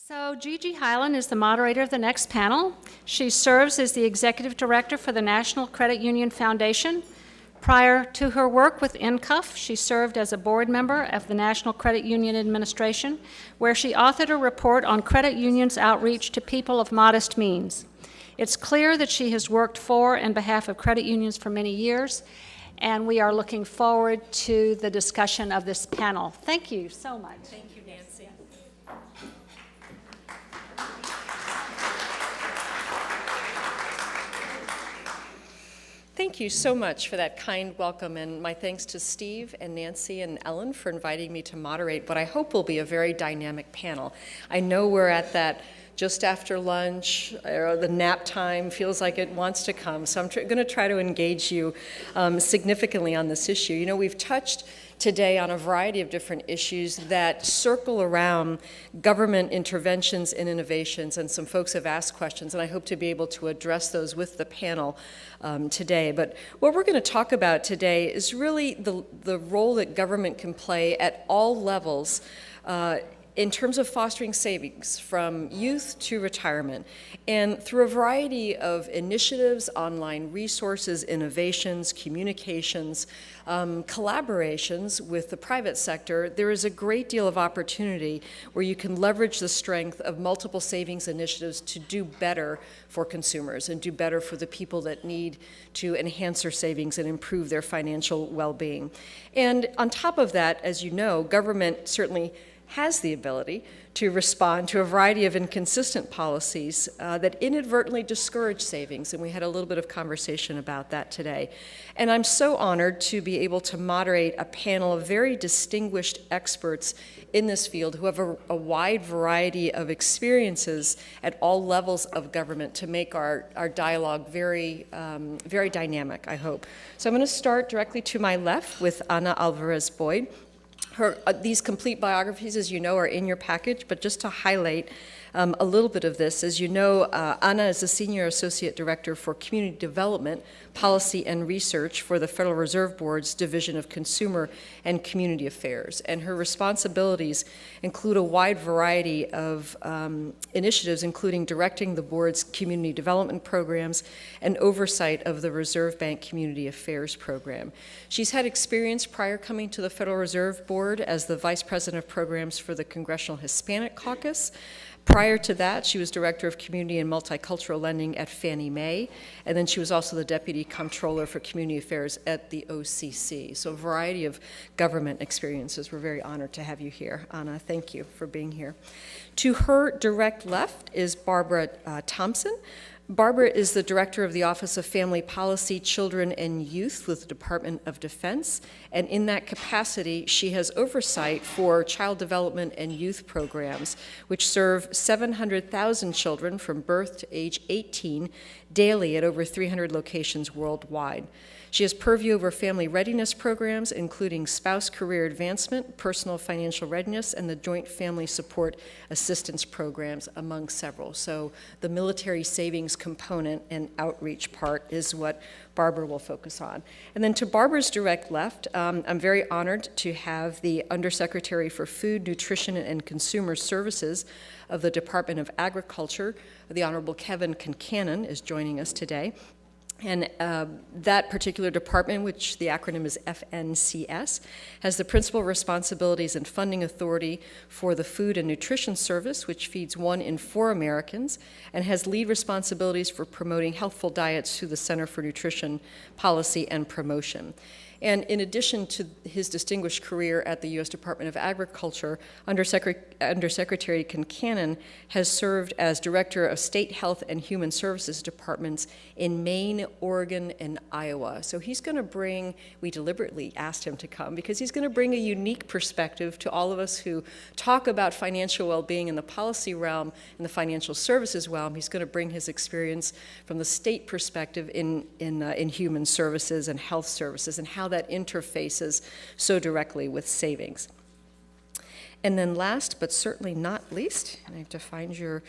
So Gigi Hyland is the moderator of the next panel. She serves as the executive director for the National Credit Union Foundation. Prior to her work with NCUF, she served as a board member of the National Credit Union Administration, where she authored a report on credit unions' outreach to people of modest means. It's clear that she has worked for and behalf of credit unions for many years, and we are looking forward to the discussion of this panel. Thank you so much. Thank you, Nancy. Thank you so much for that kind welcome, and my thanks to Steve and Nancy and Ellen for inviting me to moderate what I hope will be a very dynamic panel. I know we're at that just after lunch, or the nap time feels like it wants to come, so I'm going to try to engage you significantly on this issue. You know, we've touched today on a variety of different issues that circle around government interventions and innovations, and some folks have asked questions, and I hope to be able to address those with the panel today. But what we're going to talk about today is really the role that government can play at all levels in terms of fostering savings from youth to retirement, and through a variety of initiatives, online resources, innovations, communications, collaborations with the private sector, there is a great deal of opportunity where you can leverage the strength of multiple savings initiatives to do better for consumers and do better for the people that need to enhance their savings and improve their financial well-being. And on top of that, as you know, government certainly has the ability to respond to a variety of inconsistent policies that inadvertently discourage savings, and we had a little bit of conversation about that today. And I'm so honored to be able to moderate a panel of very distinguished experts in this field who have a wide variety of experiences at all levels of government to make our dialogue very, very dynamic, I hope. So I'm going to start directly to my left with Ana Alvarez-Boyd. These complete biographies, as you know, are in your package, but just to highlight a little bit of this, as you know, Ana is the Senior Associate Director for Community Development, Policy and Research for the Federal Reserve Board's Division of Consumer and Community Affairs. And her responsibilities include a wide variety of initiatives, including directing the board's community development programs and oversight of the Reserve Bank Community Affairs program. She's had experience prior coming to the Federal Reserve Board as the Vice President of Programs for the Congressional Hispanic Caucus. Prior to that, she was Director of Community and Multicultural Lending at Fannie Mae, and then she was also the Deputy Comptroller for Community Affairs at the OCC. So a variety of government experiences. We're very honored to have you here, Ana. Thank you for being here. To her direct left is Barbara Thompson. Barbara is the Director of the Office of Family Policy, Children, and Youth with the Department of Defense, and in that capacity, she has oversight for child development and youth programs, which serve 700,000 children from birth to age 18 daily at over 300 locations worldwide. She has purview over family readiness programs, including spouse career advancement, personal financial readiness, and the Joint Family Support Assistance programs, among several. So the military savings component and outreach part is what Barbara will focus on. And then to Barbara's direct left, I'm very honored to have the Undersecretary for Food, Nutrition, and Consumer Services of the Department of Agriculture, the Honorable Kevin Concannon, is joining us today. And that particular department, which the acronym is FNCS, has the principal responsibilities and funding authority for the Food and Nutrition Service, which feeds 1 in 4 Americans, and has lead responsibilities for promoting healthful diets through the Center for Nutrition Policy and Promotion. And in addition to his distinguished career at the U.S. Department of Agriculture, Undersecretary Concannon has served as Director of State Health and Human Services Departments in Maine, Oregon, and Iowa. So he's going to bring, we deliberately asked him to come, because he's going to bring a unique perspective to all of us who talk about financial well-being in the policy realm and the financial services realm. He's going to bring his experience from the state perspective in human services and health services, and how that interfaces so directly with savings. And then last, but certainly not least, and I have to find your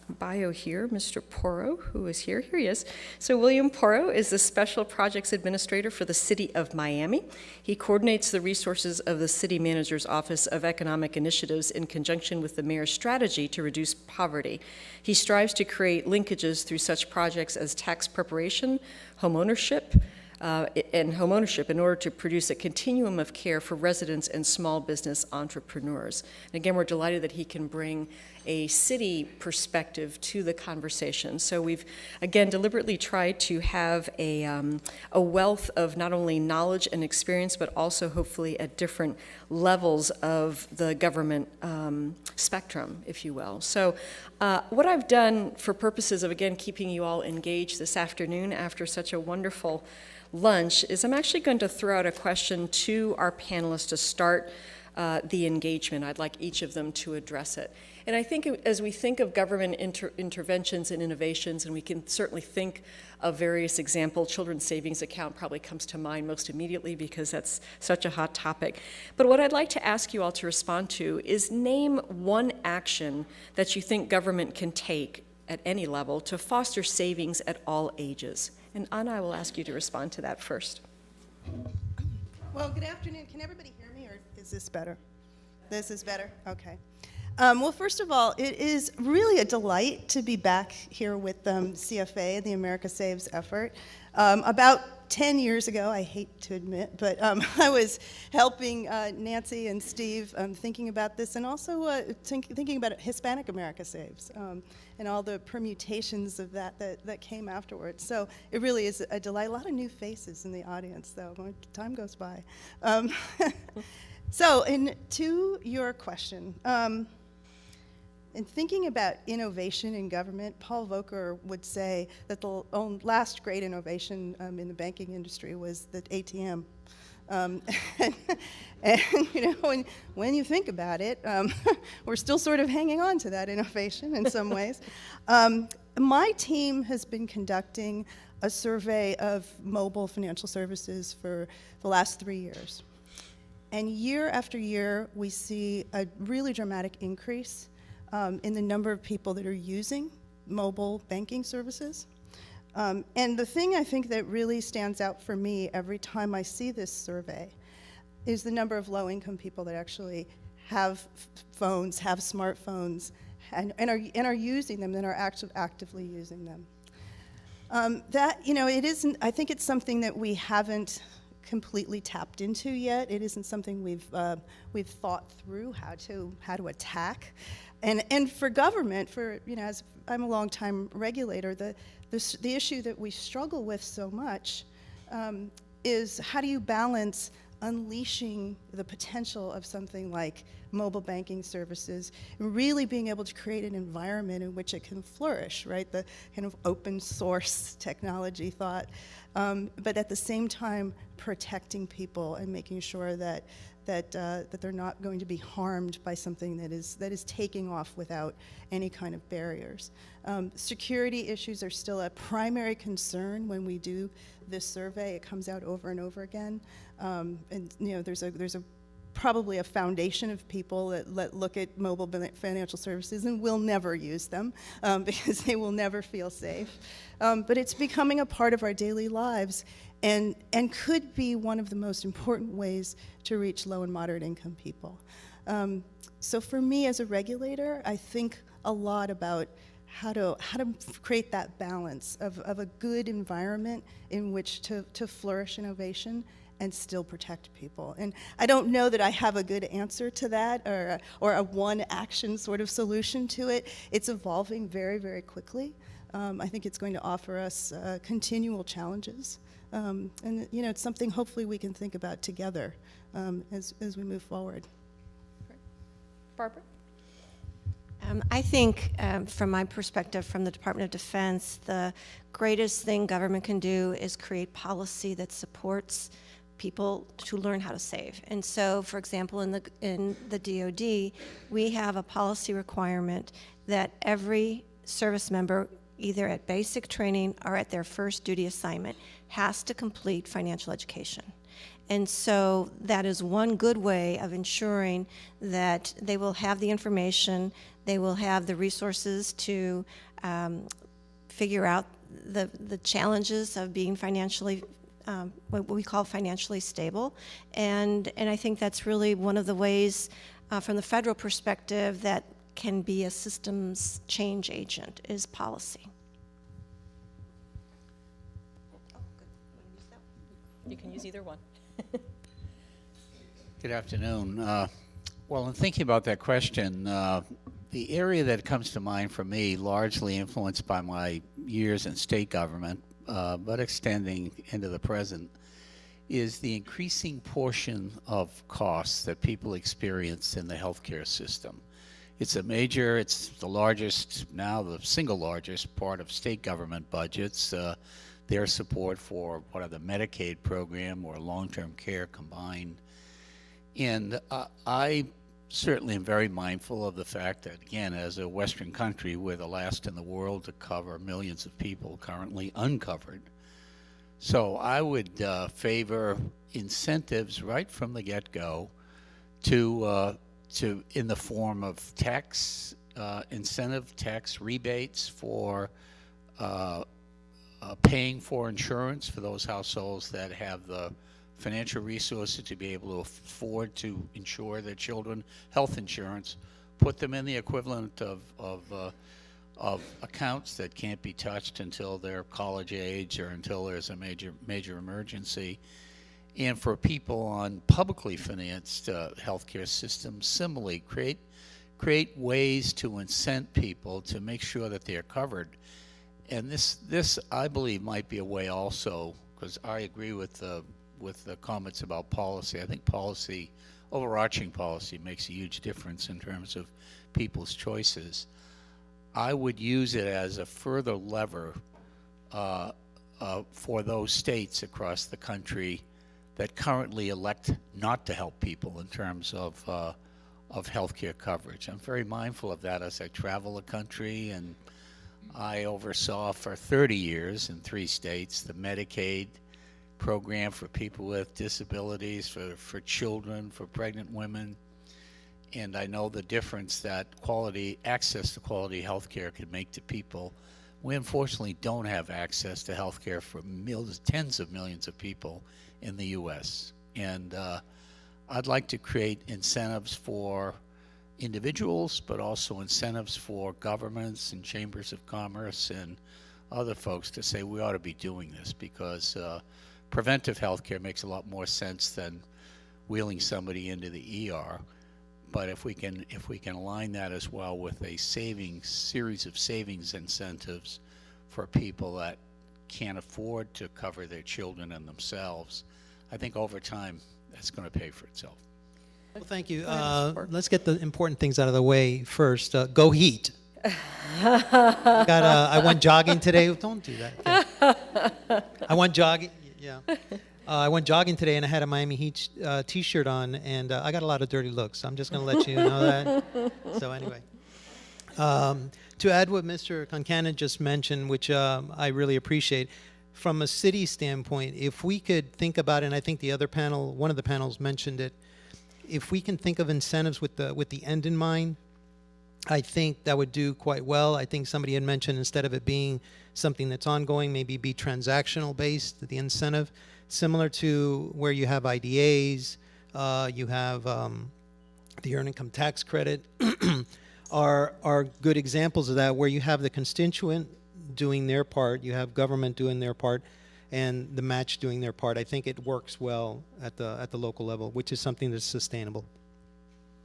bio here, Mr. Porro, who is here. Here he is. So William Porro is the Special Projects Administrator for the City of Miami. He coordinates the resources of the City Manager's Office of Economic Initiatives in conjunction with the Mayor's strategy to reduce poverty. He strives to create linkages through such projects as tax preparation, homeownership, in order to produce a continuum of care for residents and small business entrepreneurs. And again, we're delighted that he can bring a city perspective to the conversation. So we've, again, deliberately tried to have a wealth of not only knowledge and experience, but also hopefully at different levels of the government spectrum, if you will. So what I've done for purposes of, again, keeping you all engaged this afternoon after such a wonderful lunch is I'm actually going to throw out a question to our panelists to start the engagement. I'd like each of them to address it. And I think as we think of government interventions and innovations, and we can certainly think of various examples, Children's Savings Account probably comes to mind most immediately because that's such a hot topic. But what I'd like to ask you all to respond to is name one action that you think government can take at any level to foster savings at all ages. And Anna, I will ask you to respond to that first. Well, good afternoon. Can everybody hear me, or is this better? This is better? Okay. Well, first of all, it is really a delight to be back here with CFA, the America Saves effort. About 10 years ago, I hate to admit, but I was helping Nancy and Steve thinking about this, and also thinking about Hispanic America Saves and all the permutations of that came afterwards. So it really is a delight. A lot of new faces in the audience, though. Time goes by. So, to your question, in thinking about innovation in government, Paul Volcker would say that the last great innovation in the banking industry was the ATM. And you know, when you think about it, we're still sort of hanging on to that innovation in some ways. My team has been conducting a survey of mobile financial services for the last 3 years. And year after year, we see a really dramatic increase in the number of people that are using mobile banking services. And the thing I think that really stands out for me every time I see this survey is the number of low-income people that actually have phones, have smartphones, and are using them, and are actively using them. That, you know, it isn't, I think it's something that we haven't completely tapped into yet. It isn't something we've thought through how to attack. And for government, you know, as I'm a longtime regulator, the issue that we struggle with so much is how do you balance unleashing the potential of something like mobile banking services and really being able to create an environment in which it can flourish, right? The kind of open source technology thought, but at the same time protecting people and making sure that they're not going to be harmed by something that is taking off without any kind of barriers. Security issues are still a primary concern when we do this survey. It comes out over and over again, and you know, there's probably a foundation of people that look at mobile financial services and will never use them because they will never feel safe. But it's becoming a part of our daily lives, and could be one of the most important ways to reach low and moderate income people. So for me as a regulator, I think a lot about how to create that balance of a good environment in which to flourish innovation and still protect people. And I don't know that I have a good answer to that or a one action sort of solution to it. It's evolving very, very quickly. I think it's going to offer us continual challenges. And you know, it's something hopefully we can think about together as we move forward. Barbara? I think, from my perspective, from the Department of Defense, the greatest thing government can do is create policy that supports people to learn how to save. And so, for example, in the DoD, we have a policy requirement that every service member, either at basic training or at their first duty assignment, has to complete financial education. And so that is one good way of ensuring that they will have the information They will have the resources to figure out the challenges of being financially, what we call financially stable. And I think that's really one of the ways from the federal perspective that can be a systems change agent is policy. You can use either one. Good afternoon. Well, in thinking about that question, the area that comes to mind for me, largely influenced by my years in state government, but extending into the present, is the increasing portion of costs that people experience in the healthcare system. It's the largest, now the single largest part of state government budgets. Their support for the Medicaid program or long-term care combined. And I certainly am very mindful of the fact that, again, as a Western country, we're the last in the world to cover millions of people currently uncovered. So I would favor incentives right from the get-go to in the form of tax incentive, tax rebates for paying for insurance for those households that have the financial resources to be able to afford to insure their children health insurance, put them in the equivalent of accounts that can't be touched until they're college age or until there's a major emergency. And for people on publicly financed healthcare systems, similarly, create ways to incent people to make sure that they're covered. And this I believe might be a way also, because I agree with the comments about policy. I think overarching policy makes a huge difference in terms of people's choices. I would use it as a further lever for those states across the country that currently elect not to help people in terms of healthcare coverage. I'm very mindful of that as I travel the country, and I oversaw for 30 years in 3 states the Medicaid program for people with disabilities, for children, for pregnant women. And I know the difference that access to quality health care can make to people. We unfortunately don't have access to health care for tens of millions of people in the U.S. And I'd like to create incentives for individuals, but also incentives for governments and chambers of commerce and other folks to say we ought to be doing this, because preventive health care makes a lot more sense than wheeling somebody into the ER. But if we can align that as well with a series of savings incentives for people that can't afford to cover their children and themselves, I think over time that's going to pay for itself. Well, thank you. Let's get the important things out of the way first. Go Heat. I went jogging today. Don't do that. I went jogging. Yeah. I went jogging today, and I had a Miami Heat T-shirt on, and I got a lot of dirty looks. I'm just going to let you know that. So anyway, to add what Mr. Concanon just mentioned, which I really appreciate, from a city standpoint, if we could think about it, and I think one of the panels mentioned it, if we can think of incentives with the end in mind, I think that would do quite well. I think somebody had mentioned, instead of it being something that's ongoing, maybe be transactional based, the incentive, similar to where you have IDAs, you have the earned income tax credit, are good examples of that, where you have the constituent doing their part, you have government doing their part, and the match doing their part. I think it works well at the local level, which is something that's sustainable.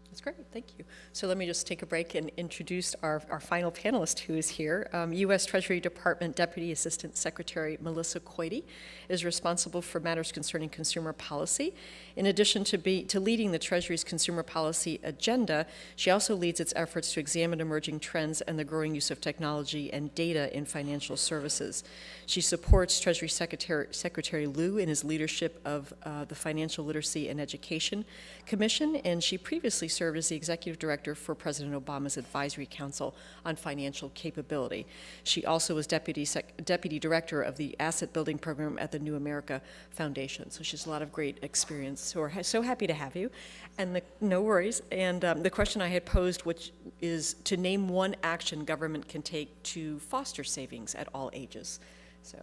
That's great, thank you. So let me just take a break and introduce our final panelist who is here. U.S. Treasury Department Deputy Assistant Secretary Melissa Coity is responsible for matters concerning consumer policy. In addition to leading the Treasury's consumer policy agenda, she also leads its efforts to examine emerging trends and the growing use of technology and data in financial services. She supports Treasury Secretary Liu in his leadership of the Financial Literacy and Education Commission, and she previously served served as the executive director for President Obama's Advisory Council on Financial Capability. She also was deputy director of the asset building program at the New America Foundation. So she has a lot of great experience. So we're so happy to have you. And no worries. And the question I had posed, which is to name one action government can take to foster savings at all ages. So.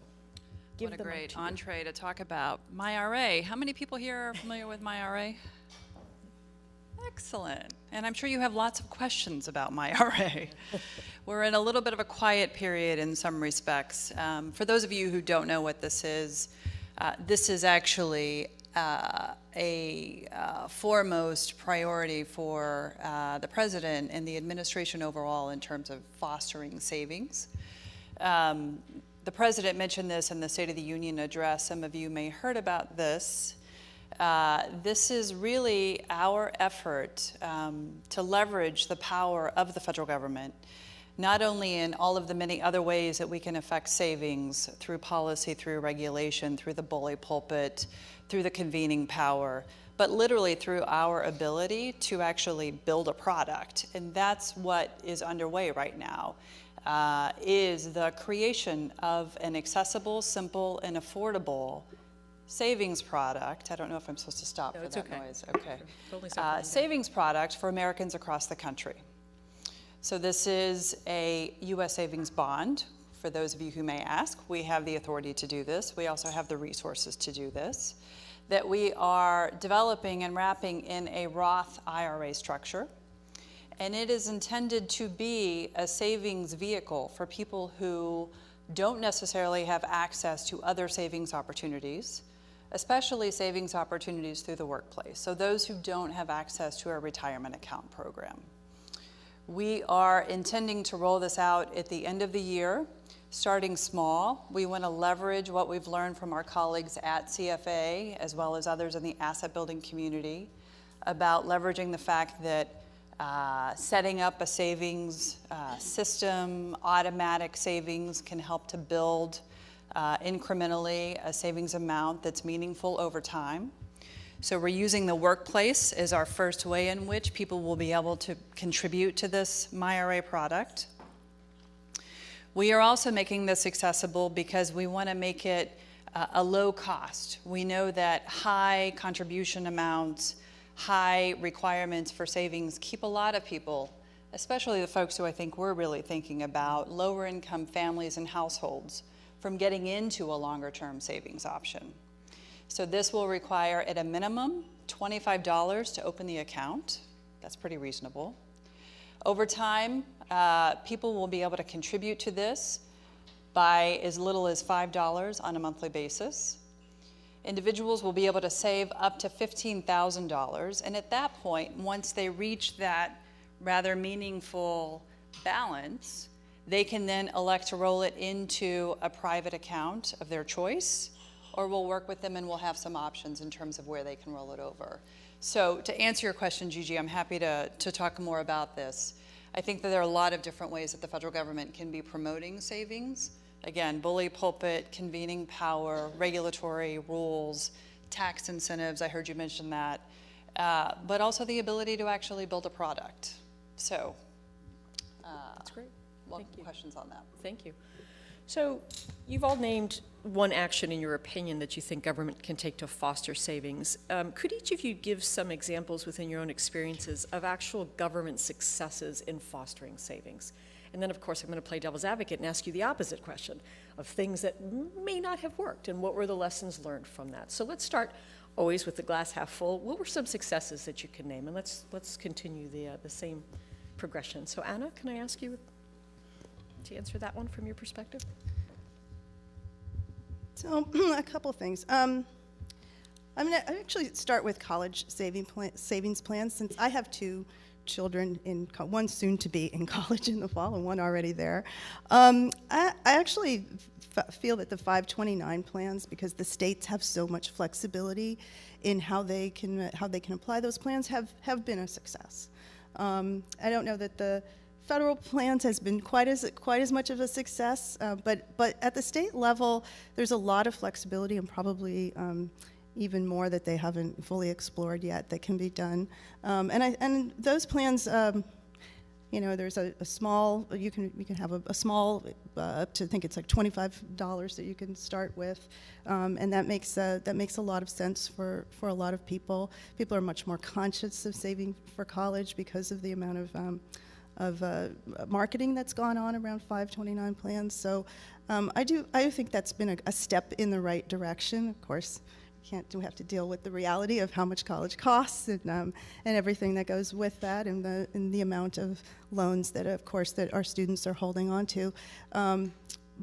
What a great entree to talk about MyRA. How many people here are familiar with MyRA? Excellent. And I'm sure you have lots of questions about MyRA. We're in a little bit of a quiet period in some respects. For those of you who don't know what this is actually a foremost priority for the president and the administration overall in terms of fostering savings. The president mentioned this in the State of the Union address. Some of you may have heard about this. This is really our effort to leverage the power of the federal government, not only in all of the many other ways that we can affect savings through policy, through regulation, through the bully pulpit, through the convening power, but literally through our ability to actually build a product. And that's what is underway right now. Is the creation of an accessible, simple, and affordable savings product. I don't know if I'm supposed to stop for that noise. Okay. Totally savings product for Americans across the country. So this is a U.S. savings bond. For those of you who may ask, we have the authority to do this. We also have the resources to do this. That we are developing and wrapping in a Roth IRA structure. And it is intended to be a savings vehicle for people who don't necessarily have access to other savings opportunities, especially savings opportunities through the workplace. So those who don't have access to a retirement account program. We are intending to roll this out at the end of the year, starting small. We want to leverage what we've learned from our colleagues at CFA, as well as others in the asset building community, about leveraging the fact that setting up a savings system, automatic savings can help to build incrementally a savings amount that's meaningful over time. So we're using the workplace as our first way in which people will be able to contribute to this MyRA product. We are also making this accessible because we want to make it a low cost. We know that high contribution amounts, high requirements for savings keep a lot of people, especially the folks who I think we're really thinking about, lower income families and households, from getting into a longer term savings option. So this will require at a minimum $25 to open the account. That's pretty reasonable. Over time, people will be able to contribute to this by as little as $5 on a monthly basis. Individuals will be able to save up to $15,000, and at that point, once they reach that rather meaningful balance, they can then elect to roll it into a private account of their choice, or we'll work with them and we'll have some options in terms of where they can roll it over. So to answer your question, Gigi, I'm happy to talk more about this. I think that there are a lot of different ways that the federal government can be promoting savings. Again, bully pulpit, convening power, regulatory rules, tax incentives, I heard you mention that, but also the ability to actually build a product. So, That's great. Welcome questions on that. Thank you. So you've all named one action in your opinion that you think government can take to foster savings. Could each of you give some examples within your own experiences of actual government successes in fostering savings? And then, of course, I'm going to play devil's advocate and ask you the opposite question of things that may not have worked and what were the lessons learned from that. So let's start always with the glass half full. What were some successes that you can name? And let's continue the same progression. So Anna, can I ask you to answer that one from your perspective? So a couple things. I'm going to actually start with college savings plans, since I have two children, one soon to be in college in the fall and one already there. I actually feel that the 529 plans, because the states have so much flexibility in how they can apply those plans, have been a success. I don't know that the federal plans has been quite as much of a success, but at the state level, there's a lot of flexibility and probably even more that they haven't fully explored yet that can be done. And those plans, you know, there's a small, you can have a small, up to, I think it's like $25 that you can start with, and that makes a lot of sense for a lot of people. People are much more conscious of saving for college because of the amount of marketing that's gone on around 529 plans. So I think that's been a step in the right direction. Of course, we have to deal with the reality of how much college costs and everything that goes with that, and the amount of loans that, of course, that our students are holding on to.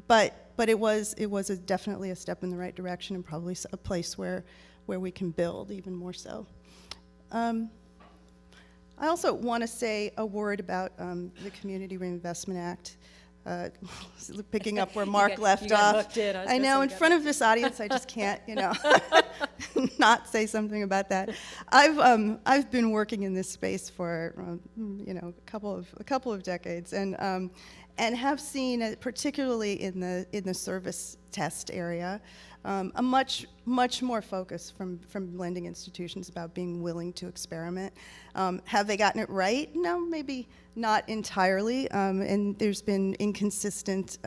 But it was definitely a step in the right direction, and probably a place where we can build even more so. I also want to say a word about the Community Reinvestment Act. Picking up where Mark left off. I know, in front of this audience, I just can't, you know, not say something about that. I've been working in this space for, you know, a couple of decades, and have seen, particularly in the service test area, a much more focus from lending institutions about being willing to experiment. Have they gotten it right? No, maybe not entirely, and there's been inconsistent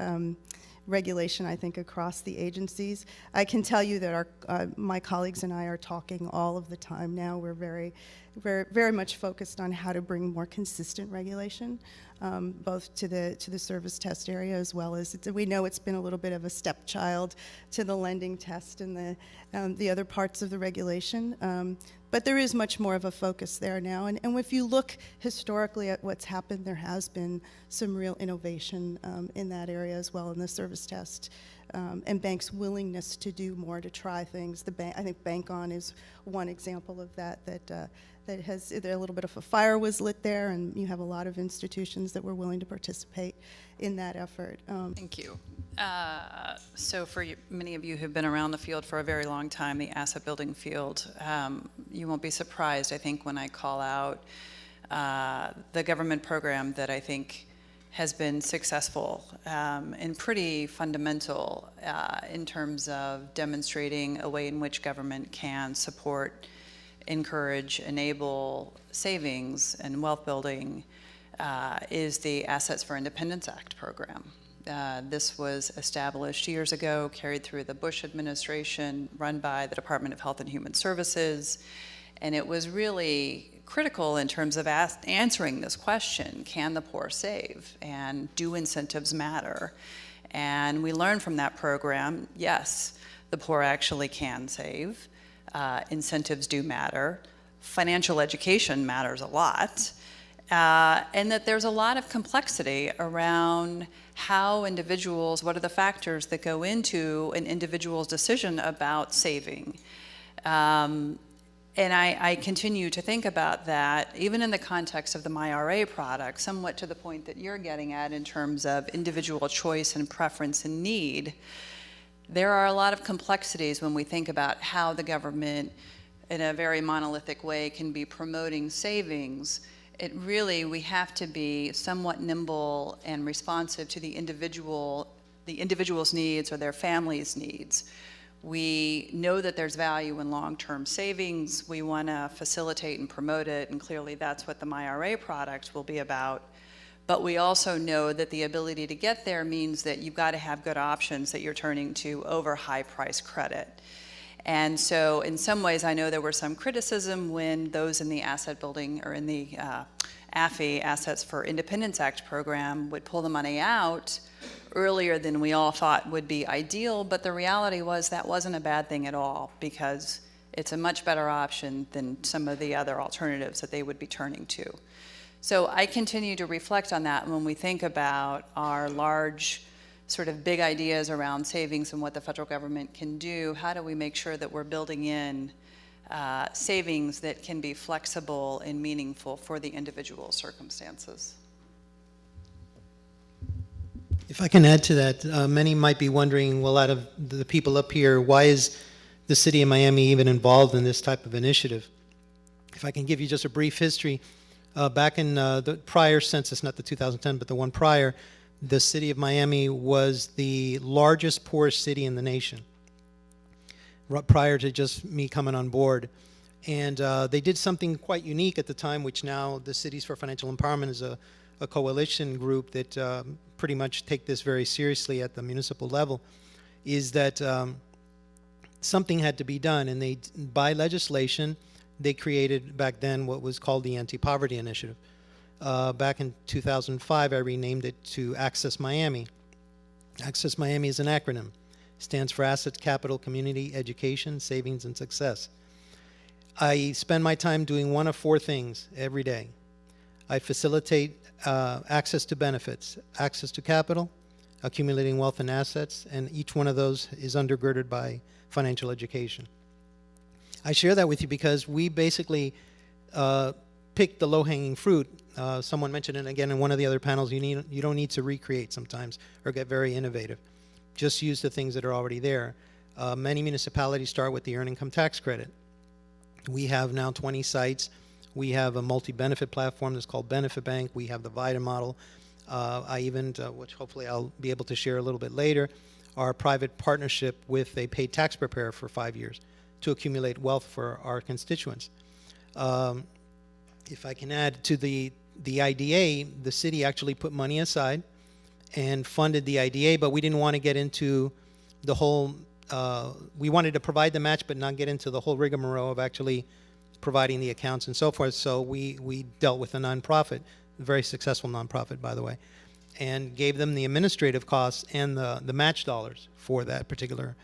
regulation, I think, across the agencies. I can tell you that my colleagues and I are talking all of the time now. We're very, very, very much focused on how to bring more consistent regulation, both to the service test area, as well as we know it's been a little bit of a stepchild to the lending test and the other parts of the regulation. But there is much more of a focus there now. And if you look historically at what's happened, there has been some real innovation in that area as well, in the service test, and banks' willingness to do more, to try things. I think Bank On is one example of that has a little bit of a fire was lit there, and you have a lot of institutions that were willing to participate in that effort. Thank you. So for many of you who've been around the field for a very long time, the asset building field, you won't be surprised, I think, when I call out the government program that I think has been successful and pretty fundamental in terms of demonstrating a way in which government can support, encourage, enable savings and wealth building is the Assets for Independence Act program. This was established years ago, carried through the Bush administration, run by the Department of Health and Human Services, and it was really critical in terms of answering this question: can the poor save, and do incentives matter? And we learned from that program, yes, the poor actually can save, incentives do matter, financial education matters a lot, and that there's a lot of complexity around how individuals, what are the factors that go into an individual's decision about saving. And I continue to think about that, even in the context of the MyRA product, somewhat to the point that you're getting at in terms of individual choice and preference and need. There are a lot of complexities when we think about how the government, in a very monolithic way, can be promoting savings. We have to be somewhat nimble and responsive to the individual's needs or their family's needs. We know that there's value in long-term savings. We want to facilitate and promote it, and clearly that's what the MyRA product will be about. But we also know that the ability to get there means that you've got to have good options that you're turning to over high-price credit. And so in some ways, I know there were some criticism when those in the asset building or in the AFI, Assets for Independence Act program, would pull the money out earlier than we all thought would be ideal, but the reality was that wasn't a bad thing at all, because it's a much better option than some of the other alternatives that they would be turning to. So I continue to reflect on that when we think about our large sort of big ideas around savings and what the federal government can do. How do we make sure that we're building in savings that can be flexible and meaningful for the individual circumstances? If I can add to that, many might be wondering, well, out of the people up here, why is the city of Miami even involved in this type of initiative? If I can give you just a brief history, back in the prior census, not the 2010, but the one prior, the city of Miami was the largest poorest city in the nation. prior to just me coming on board. And they did something quite unique at the time, which now the Cities for Financial Empowerment is a coalition group that pretty much take this very seriously at the municipal level, is that something had to be done. And they, by legislation, they created back then what was called the Anti-Poverty Initiative. Back in 2005, I renamed it to Access Miami. Access Miami is an acronym. Stands for Assets, Capital, Community, Education, Savings, and Success. I spend my time doing one of four things every day. I facilitate access to benefits, access to capital, accumulating wealth and assets, and each one of those is undergirded by financial education. I share that with you because we basically pick the low-hanging fruit. Someone mentioned it again in one of the other panels. You don't need to recreate sometimes or get very innovative. Just use the things that are already there. Many municipalities start with the Earned Income Tax Credit. We have now 20 sites. We have a multi-benefit platform that's called Benefit Bank. We have the VITA model. I even, which hopefully I'll be able to share a little bit later, our private partnership with a paid tax preparer for 5 years to accumulate wealth for our constituents. If I can add to the IDA, the city actually put money aside and funded the IDA, but we didn't want to get into the whole, we wanted to provide the match but not get into the whole rigmarole of actually providing the accounts and so forth. So we dealt with a nonprofit, a very successful nonprofit, by the way, and gave them the administrative costs and the match dollars for that particular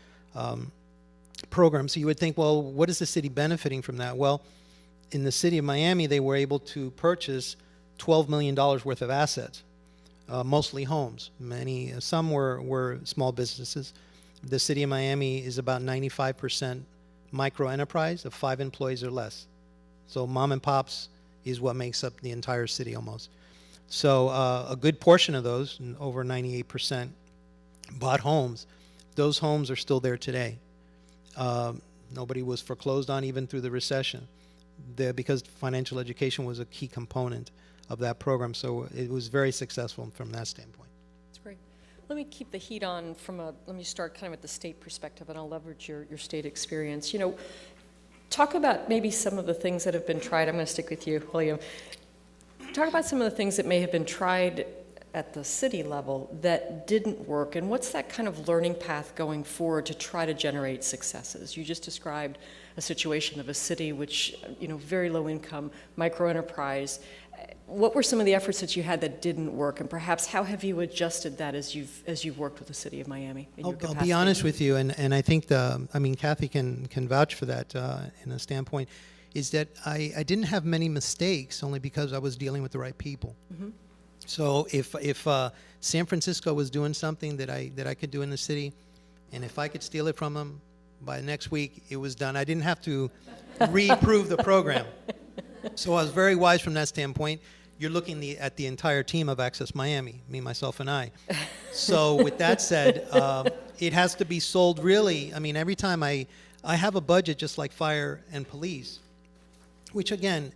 program. So you would think, well, what is the city benefiting from that? Well, in the city of Miami, they were able to purchase $12 million worth of assets, mostly homes. Some were small businesses. The city of Miami is about 95% micro enterprise of 5 employees or less. So mom and pops is what makes up the entire city almost. So a good portion of those, over 98%, bought homes. Those homes are still there today. Nobody was foreclosed on even through the recession, because financial education was a key component of that program. So it was very successful from that standpoint. That's great. Let me keep the heat on let me start kind of at the state perspective, and I'll leverage your state experience. You know, talk about maybe some of the things that have been tried. I'm going to stick with you, William. Talk about some of the things that may have been tried at the city level that didn't work, and what's that kind of learning path going forward to try to generate successes? You just described a situation of a city which, you know, very low income, micro enterprise. What were some of the efforts that you had that didn't work, and perhaps how have you adjusted that as you've worked with the city of Miami in your capacity? I'll be honest with you, and I think Kathy can vouch for that in a standpoint, is that I didn't have many mistakes only because I was dealing with the right people. Mm-hmm. So if San Francisco was doing something that I could do in the city, and if I could steal it from them, by next week it was done. I didn't have to reprove the program. So I was very wise from that standpoint. You're looking at the entire team of Access Miami, me, myself, and I. So with that said, it has to be sold really. I mean, every time I have a budget just like fire and police, which again,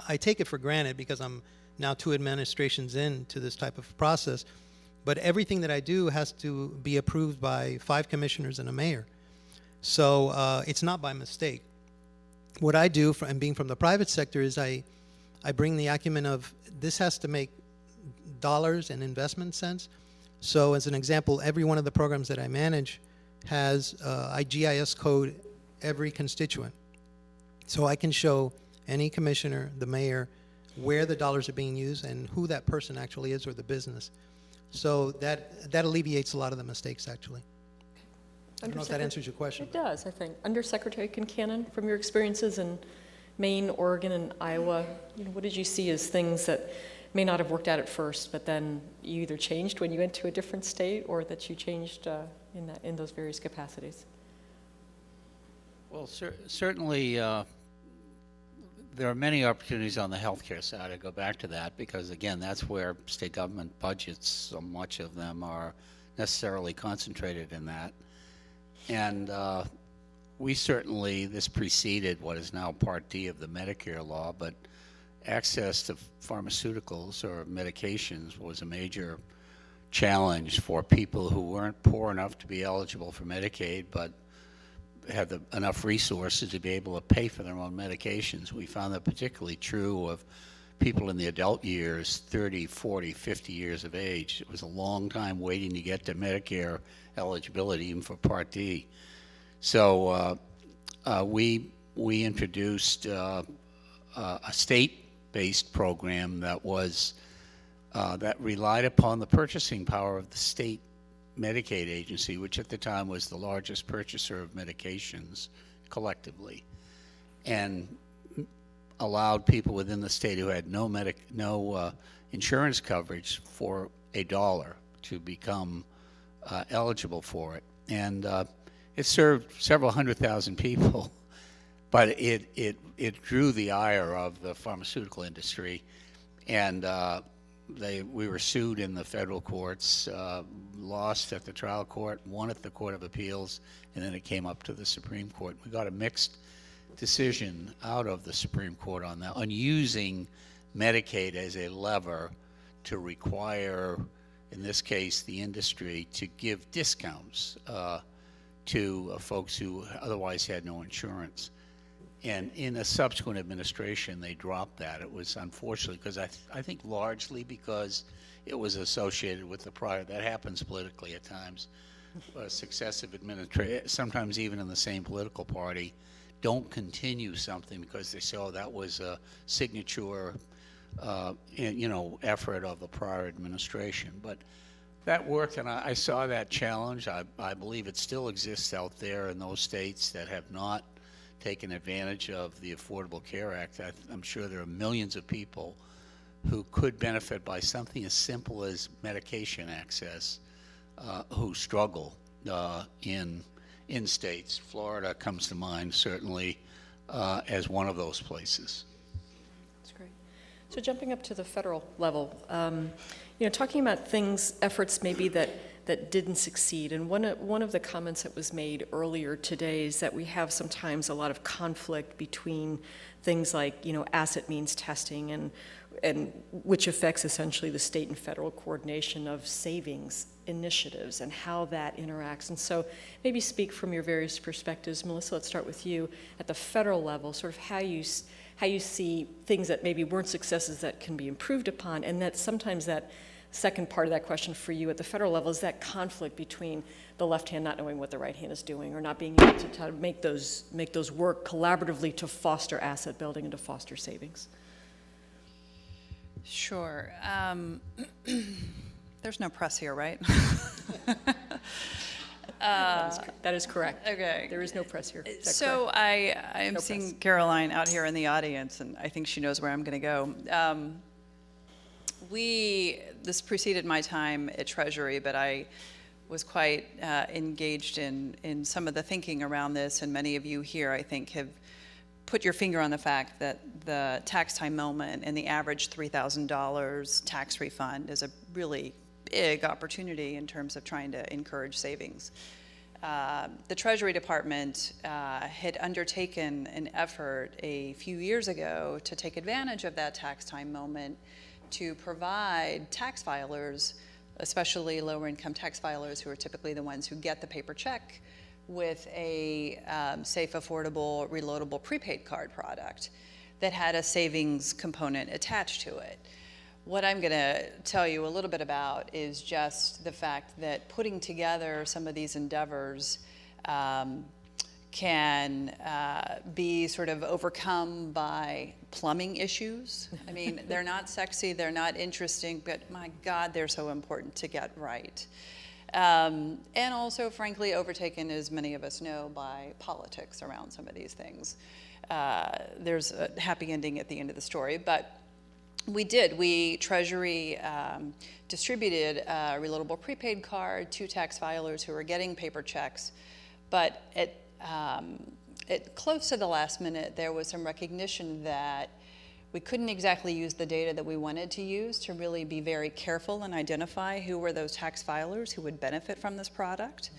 I take it for granted because I'm now 2 administrations into this type of process. But everything that I do has to be approved by 5 commissioners and a mayor. So it's not by mistake. What I do, and being from the private sector, is I bring the acumen of this has to make dollars and investment sense. So as an example, every one of the programs that I manage has I GIS code every constituent. So I can show any commissioner, the mayor, where the dollars are being used and who that person actually is or the business. So that alleviates a lot of the mistakes, actually. I don't know if that answers your question. It does, I think. Undersecretary Concannon, from your experiences in Maine, Oregon, and Iowa, you know, what did you see as things that may not have worked out at first, but then you either changed when you went to a different state or that you changed in those various capacities? Well, certainly there are many opportunities on the healthcare side. I go back to that because, again, that's where state government budgets, so much of them are necessarily concentrated in that. And we certainly, this preceded what is now Part D of the Medicare law, but access to pharmaceuticals or medications was a major challenge for people who weren't poor enough to be eligible for Medicaid, but enough resources to be able to pay for their own medications. We found that particularly true of people in the adult years, 30, 40, 50 years of age. It was a long time waiting to get to Medicare eligibility, even for Part D. So we introduced a state-based program that was that relied upon the purchasing power of the state Medicaid agency, which at the time was the largest purchaser of medications collectively, and allowed people within the state who had no insurance coverage for $1 to become eligible for it. And it served several 100,000 people, but it drew the ire of the pharmaceutical industry, and we were sued in the federal courts, lost at the trial court, won at the Court of Appeals, and then it came up to the Supreme Court. We got a mixed decision out of the Supreme Court on that, on using Medicaid as a lever to require, in this case, the industry to give discounts to folks who otherwise had no insurance. And in a subsequent administration, they dropped that. It was unfortunately because I think largely because it was associated with the prior. That happens politically at times. Successive administrations, sometimes even in the same political party, don't continue something because they say, oh, that was a signature, effort of the prior administration. But that worked, and I saw that challenge. I believe it still exists out there in those states that have not taken advantage of the Affordable Care Act. I'm sure there are millions of people who could benefit by something as simple as medication access who struggle in states. Florida comes to mind certainly as one of those places. That's great. So jumping up to the federal level, talking about efforts maybe that didn't succeed, and one of the comments that was made earlier today is that we have sometimes a lot of conflict between things like, asset means testing and which affects essentially the state and federal coordination of savings initiatives and how that interacts. And so maybe speak from your various perspectives. Melissa, let's start with you at the federal level, sort of how you see things that maybe weren't successes that can be improved upon, and that sometimes that second part of that question for you at the federal level is that conflict between the left hand not knowing what the right hand is doing, or not being able to make those work collaboratively to foster asset building and to foster savings. Sure. There's no press here, right? That is correct. Okay. There is no press here. Is that So correct? I am No seeing press. Caroline out here in the audience, and I think she knows where I'm going to go. This preceded my time at Treasury, but I was quite engaged in some of the thinking around this, and many of you here, I think, have put your finger on the fact that the tax time moment and the average $3,000 tax refund is a really big opportunity in terms of trying to encourage savings. The Treasury Department had undertaken an effort a few years ago to take advantage of that tax time moment to provide tax filers, especially lower income tax filers who are typically the ones who get the paper check, with a safe, affordable, reloadable prepaid card product that had a savings component attached to it. What I'm going to tell you a little bit about is just the fact that putting together some of these endeavors can be sort of overcome by plumbing issues. I mean, they're not sexy, they're not interesting, but my God, they're so important to get right. And also, frankly, overtaken, as many of us know, by politics around some of these things. There's a happy ending at the end of the story, but Treasury distributed a reloadable prepaid card to tax filers who were getting paper checks, but at close to the last minute, there was some recognition that we couldn't exactly use the data that we wanted to use to really be very careful and identify who were those tax filers who would benefit from this product.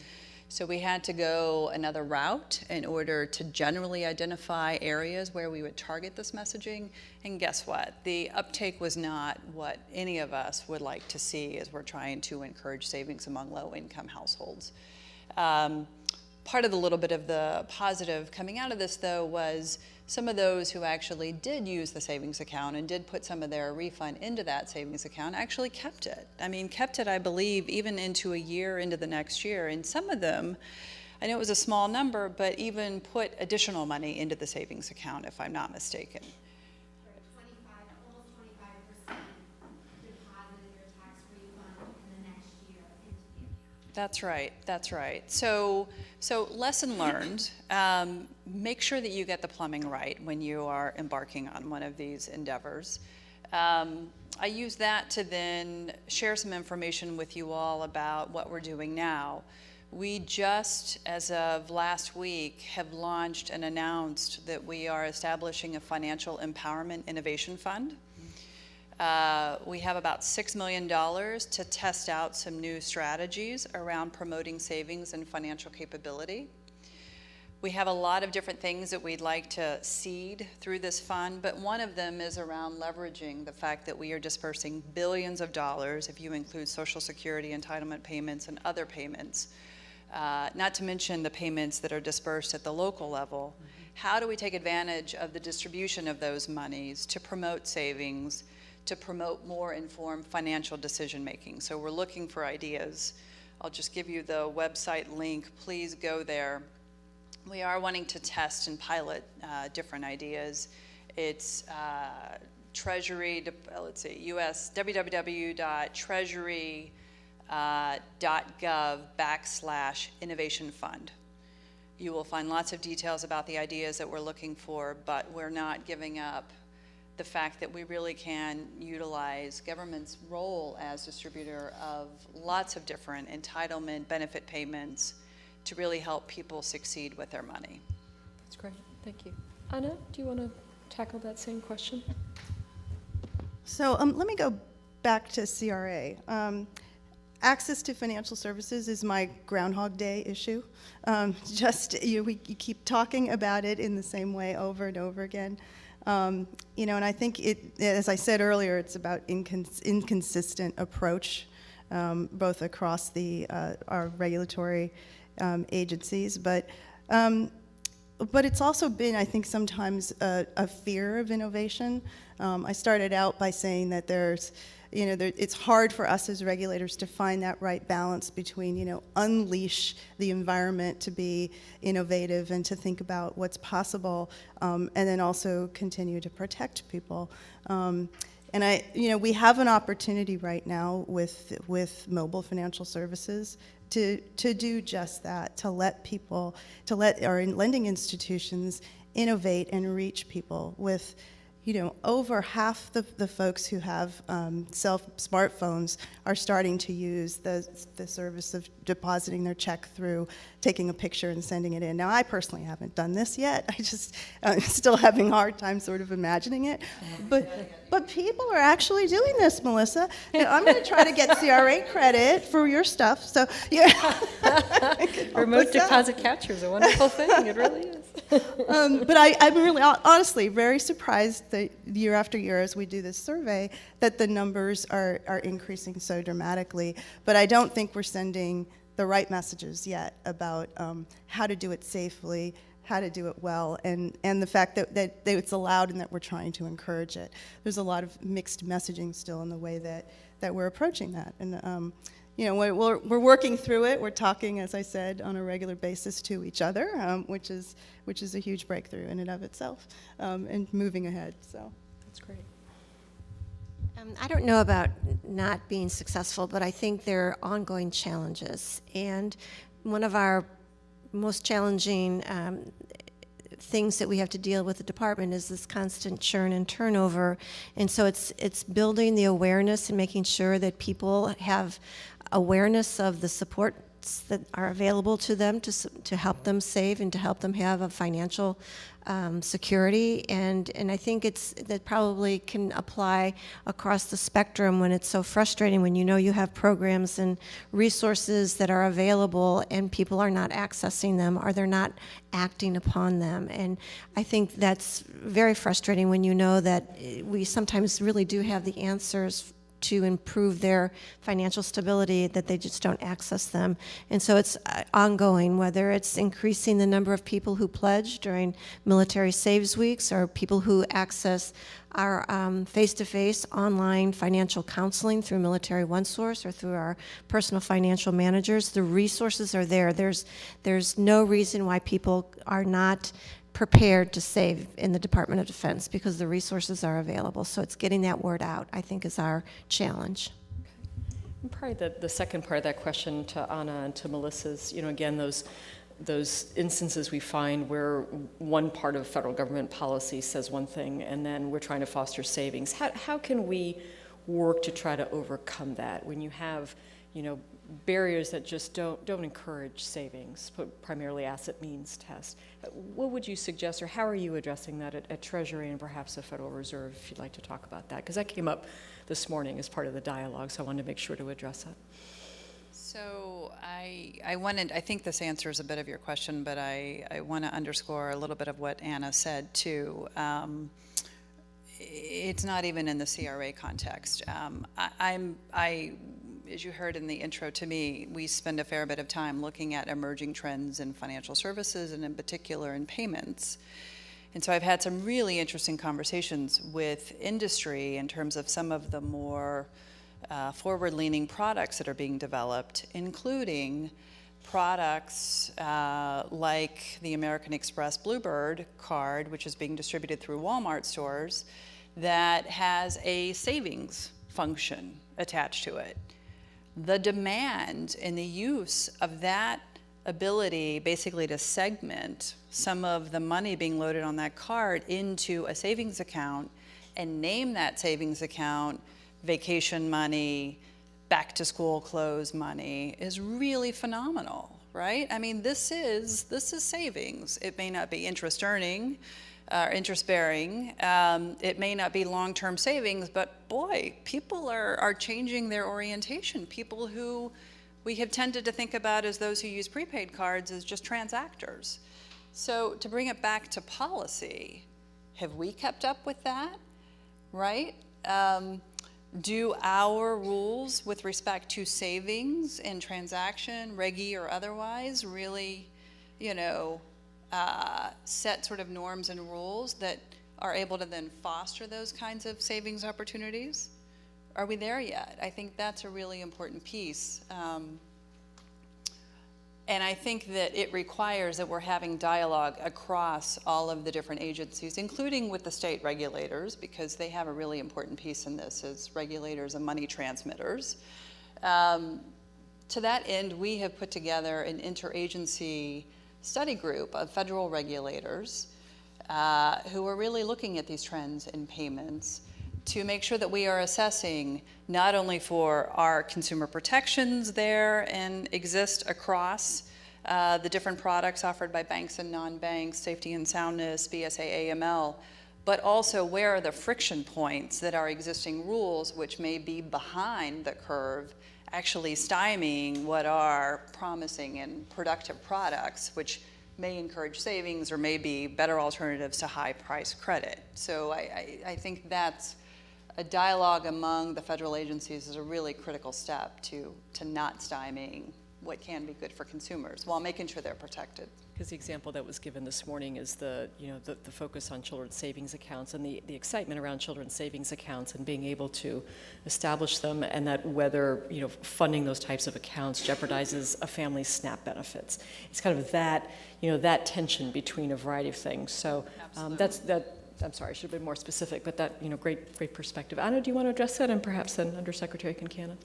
So we had to go another route in order to generally identify areas where we would target this messaging. And guess what? The uptake was not what any of us would like to see as we're trying to encourage savings among low-income households. Part of the little bit of the positive coming out of this, though, was some of those who actually did use the savings account and did put some of their refund into that savings account actually kept it. I mean, kept it, I believe, even into a year into the next year. And some of them, I know it was a small number, but even put additional money into the savings account, if I'm not mistaken. 25, almost 25% deposited your tax refund in the next year into the account. That's right. That's right. So lesson learned. Make sure that you get the plumbing right when you are embarking on one of these endeavors. I use that to then share some information with you all about what we're doing now. We just, as of last week, have launched and announced that we are establishing a financial empowerment innovation fund. We have about $6 million to test out some new strategies around promoting savings and financial capability. We have a lot of different things that we'd like to seed through this fund, but one of them is around leveraging the fact that we are dispersing billions of dollars, if you include Social Security entitlement payments and other payments, not to mention the payments that are dispersed at the local level. How do we take advantage of the distribution of those monies to promote savings, to promote more informed financial decision making? So we're looking for ideas. I'll just give you the website link. Please go there. We are wanting to test and pilot different ideas. It's Treasury, let's see, US, www.treasury.gov/innovation fund. You will find lots of details about the ideas that we're looking for, but we're not giving up the fact that we really can utilize government's role as distributor of lots of different entitlement benefit payments to really help people succeed with their money. That's great. Thank you. Anna, do you want to tackle that same question? So let me go back to CRA. Access to financial services is my Groundhog Day issue. You keep talking about it in the same way over and over again. And I think as I said earlier, it's about inconsistent approach, both across our regulatory agencies, but it's also been, I think, sometimes a fear of innovation. I started out by saying that it's hard for us as regulators to find that right balance between, unleash the environment to be innovative and to think about what's possible, and then also continue to protect people. And we have an opportunity right now with mobile financial services to do just that, to let our lending institutions innovate and reach people with, over half the folks who have smartphones are starting to use the service of depositing their check through taking a picture and sending it in. Now, I personally haven't done this yet. I'm still having a hard time sort of imagining it. But people are actually doing this, Melissa. I'm going to try to get CRA credit for your stuff. So, yeah. Remote deposit capture is a wonderful thing. It really is. But I'm really, honestly, very surprised that year after year as we do this survey that the numbers are increasing so dramatically. But I don't think we're sending the right messages yet about how to do it safely, how to do it well, and the fact that it's allowed and that we're trying to encourage it. There's a lot of mixed messaging still in the way that we're approaching that. And we're working through it. We're talking, as I said, on a regular basis to each other, which is a huge breakthrough in and of itself, and moving ahead. So That's great. I don't know about not being successful, but I think there are ongoing challenges. And one of our most challenging things that we have to deal with the department is this constant churn and turnover. And so it's building the awareness and making sure that people have awareness of the supports that are available to them to help them save and to help them have a financial security. And I think that probably can apply across the spectrum when it's so frustrating when you have programs and resources that are available and people are not accessing them or they're not acting upon them. And I think that's very frustrating when you know that we sometimes really do have the answers to improve their financial stability, that they just don't access them. And so it's ongoing, whether it's increasing the number of people who pledge during military saves weeks or people who access our face-to-face online financial counseling through Military OneSource or through our personal financial managers. The resources are there. There's no reason why people are not prepared to save in the Department of Defense because the resources are available. So it's getting that word out, I think, is our challenge. And probably the second part of that question to Anna and to Melissa's, again, those instances we find where one part of federal government policy says one thing and then we're trying to foster savings. How can we work to try to overcome that when you have, barriers that just don't encourage savings, but primarily asset means test? What would you suggest, or how are you addressing that at Treasury and perhaps the Federal Reserve, if you'd like to talk about that? Because that came up this morning as part of the dialogue, so I wanted to make sure to address that. So I think this answers a bit of your question, but I want to underscore a little bit of what Anna said too. It's not even in the CRA context. As you heard in the intro to me, we spend a fair bit of time looking at emerging trends in financial services and in particular in payments. And so I've had some really interesting conversations with industry in terms of some of the more forward-leaning products that are being developed, including products like the American Express Bluebird card, which is being distributed through Walmart stores, that has a savings function attached to it. The demand and the use of that ability basically to segment some of the money being loaded on that card into a savings account and name that savings account vacation money, back to school clothes money is really phenomenal, right? I mean, this is savings. It may not be interest earning, interest bearing. It may not be long-term savings, but boy, people are changing their orientation. People who we have tended to think about as those who use prepaid cards as just transactors. So to bring it back to policy, have we kept up with that, right? Do our rules with respect to savings and transaction, Reg or otherwise, really, set sort of norms and rules that are able to then foster those kinds of savings opportunities? Are we there yet? I think that's a really important piece. And I think that it requires that we're having dialogue across all of the different agencies, including with the state regulators, because they have a really important piece in this as regulators and money transmitters. To that end, we have put together an interagency study group of federal regulators who are really looking at these trends in payments to make sure that we are assessing not only for our consumer protections there and exist across the different products offered by banks and non-banks, safety and soundness, BSA, AML, but also where are the friction points that our existing rules, which may be behind the curve, actually stymieing what are promising and productive products, which may encourage savings or may be better alternatives to high price credit. So I think that's a dialogue among the federal agencies is a really critical step to not stymieing what can be good for consumers while making sure they're protected. Because the example that was given this morning is the focus on children's savings accounts and the excitement around children's savings accounts and being able to establish them, and that whether funding those types of accounts jeopardizes a family's SNAP benefits. It's kind of that that tension between a variety of things. So that's that. I'm sorry, I should have been more specific, but that great perspective. Anna, do you want to address that, and perhaps then Undersecretary Kincannon?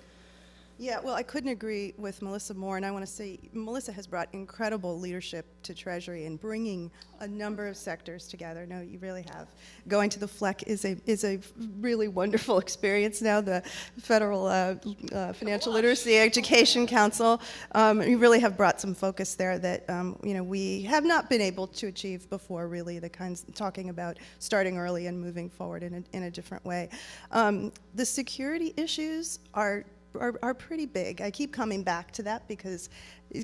Yeah, well, I couldn't agree with Melissa more, and I want to say Melissa has brought incredible leadership to Treasury in bringing a number of sectors together. No, you really have. Going to the FLEC is a really wonderful experience now. The Federal Financial Literacy Education Council, you really have brought some focus there that we have not been able to achieve before. Really, the kinds talking about starting early and moving forward in a different way. The security issues are pretty big. I keep coming back to that because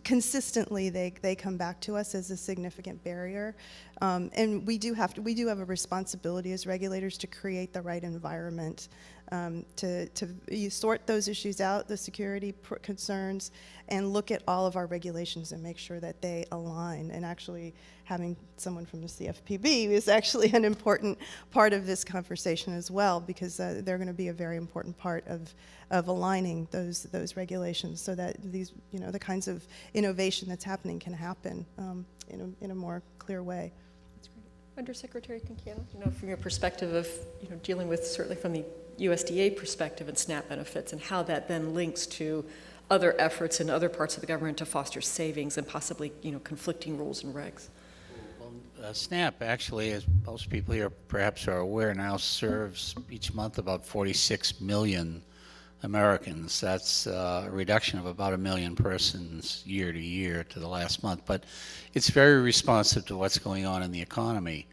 consistently they come back to us as a significant barrier, and we do have a responsibility as regulators to create the right environment you sort those issues out, the security concerns, and look at all of our regulations and make sure that they align. And actually having someone from the CFPB is actually an important part of this conversation as well, because they're going to be a very important part of aligning those regulations so that these, the kinds of innovation that's happening can happen in a more clear way. Undersecretary Concannon, from your perspective of, dealing with, certainly from the USDA perspective and SNAP benefits, and how that then links to other efforts in other parts of the government to foster savings and possibly, conflicting rules and regs. Well, SNAP actually, as most people here perhaps are aware, now serves each month about 46 million Americans. That's a reduction of about 1 million persons year to year to the last month. But it's very responsive to what's going on in the economy.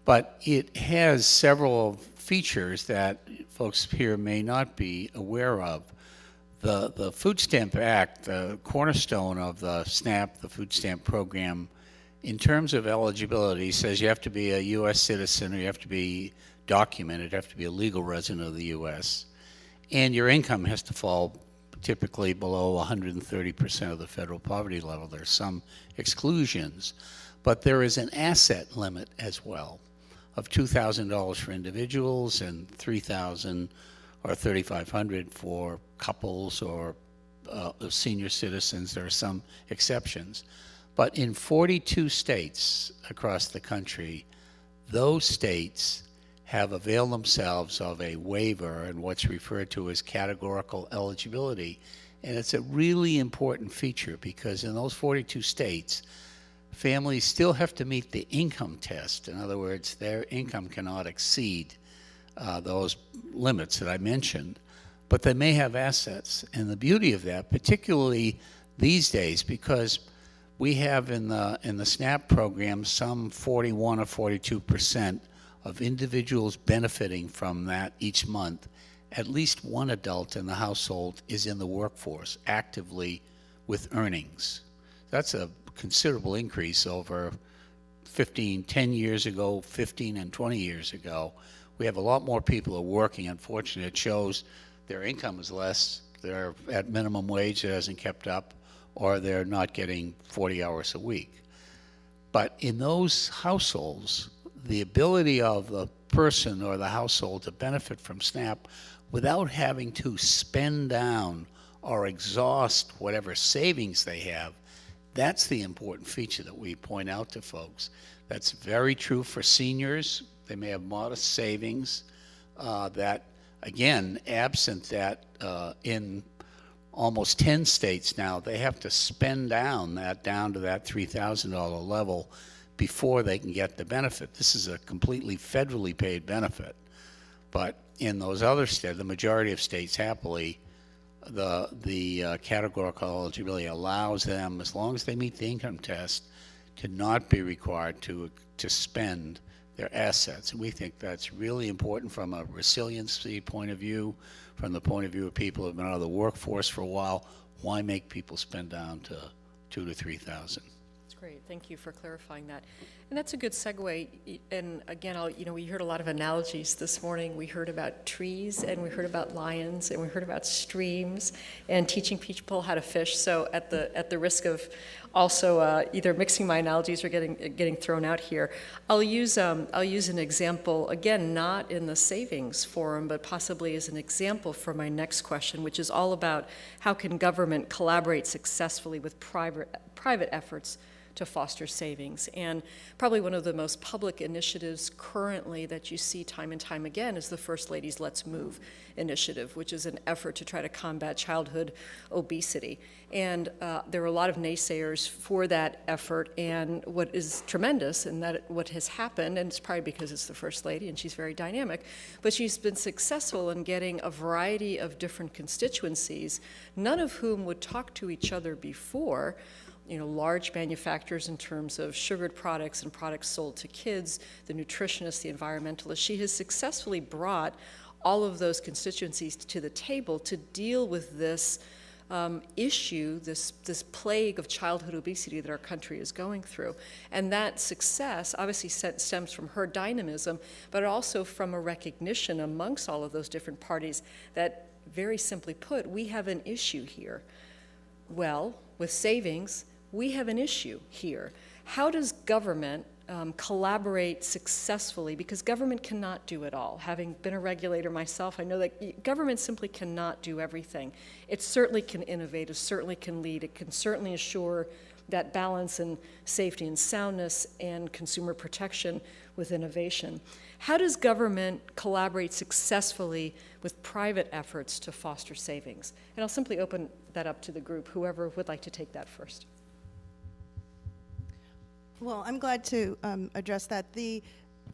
But it has several features that folks here may not be aware of. The Food Stamp Act, the cornerstone of the SNAP, the food stamp program, in terms of eligibility, says you have to be a U.S. citizen, or you have to be documented, you have to be a legal resident of the U.S., and your income has to fall typically below 130% of the federal poverty level. There's some exclusions, but there is an asset limit as well of $2,000 for individuals and $3,000 or $3,500 for couples or senior citizens. There are some exceptions. But in 42 states across the country, those states have availed themselves of a waiver and what's referred to as categorical eligibility. And it's a really important feature because in those 42 states, families still have to meet the income test. In other words, their income cannot exceed those limits that I mentioned, but they may have assets. And the beauty of that, particularly these days, because we have in the SNAP program some 41 or 42% of individuals benefiting from that each month. At least one adult in the household is in the workforce actively with earnings. That's a considerable increase over 10 years ago, 15 and 20 years ago. We have a lot more people who are working. Unfortunately, it shows their income is less, they're at minimum wage that hasn't kept up, or they're not getting 40 hours a week. But in those households, the ability of the person or the household to benefit from SNAP without having to spend down or exhaust whatever savings they have, that's the important feature that we point out to folks. That's very true for seniors. They may have modest savings that, again, absent that in almost 10 states now, they have to spend down to that $3,000 level before they can get the benefit. This is a completely federally paid benefit. But in those other states, the majority of states, happily, the categorical eligibility allows them, as long as they meet the income test, to not be required to spend their assets. And we think that's really important from a resiliency point of view, from the point of view of people who have been out of the workforce for a while. Why make people spend down to $2,000 to $3,000? Great, thank you for clarifying that. And that's a good segue. And again, we heard a lot of analogies this morning. We heard about trees, and we heard about lions, and we heard about streams, and teaching people how to fish. So at the risk of also either mixing my analogies or getting thrown out here, I'll use an example, again, not in the savings forum, but possibly as an example for my next question, which is all about how can government collaborate successfully with private efforts to foster savings. And probably one of the most public initiatives currently that you see time and time again is the First Lady's Let's Move initiative, which is an effort to try to combat childhood obesity. And there are a lot of naysayers for that effort, and what is tremendous, and that what has happened, and it's probably because it's the First Lady and she's very dynamic, but she's been successful in getting a variety of different constituencies, none of whom would talk to each other before, large manufacturers in terms of sugared products and products sold to kids, the nutritionists, the environmentalists. She has successfully brought all of those constituencies to the table to deal with this issue, this plague of childhood obesity that our country is going through. And that success obviously stems from her dynamism, but also from a recognition amongst all of those different parties that, very simply put, we have an issue here. Well, with savings, we have an issue here. How does government collaborate successfully? Because government cannot do it all. Having been a regulator myself, I know that government simply cannot do everything. It certainly can innovate, it certainly can lead, it can certainly assure that balance and safety and soundness and consumer protection with innovation. How does government collaborate successfully with private efforts to foster savings? And I'll simply open that up to the group, whoever would like to take that first. Well, I'm glad to address that.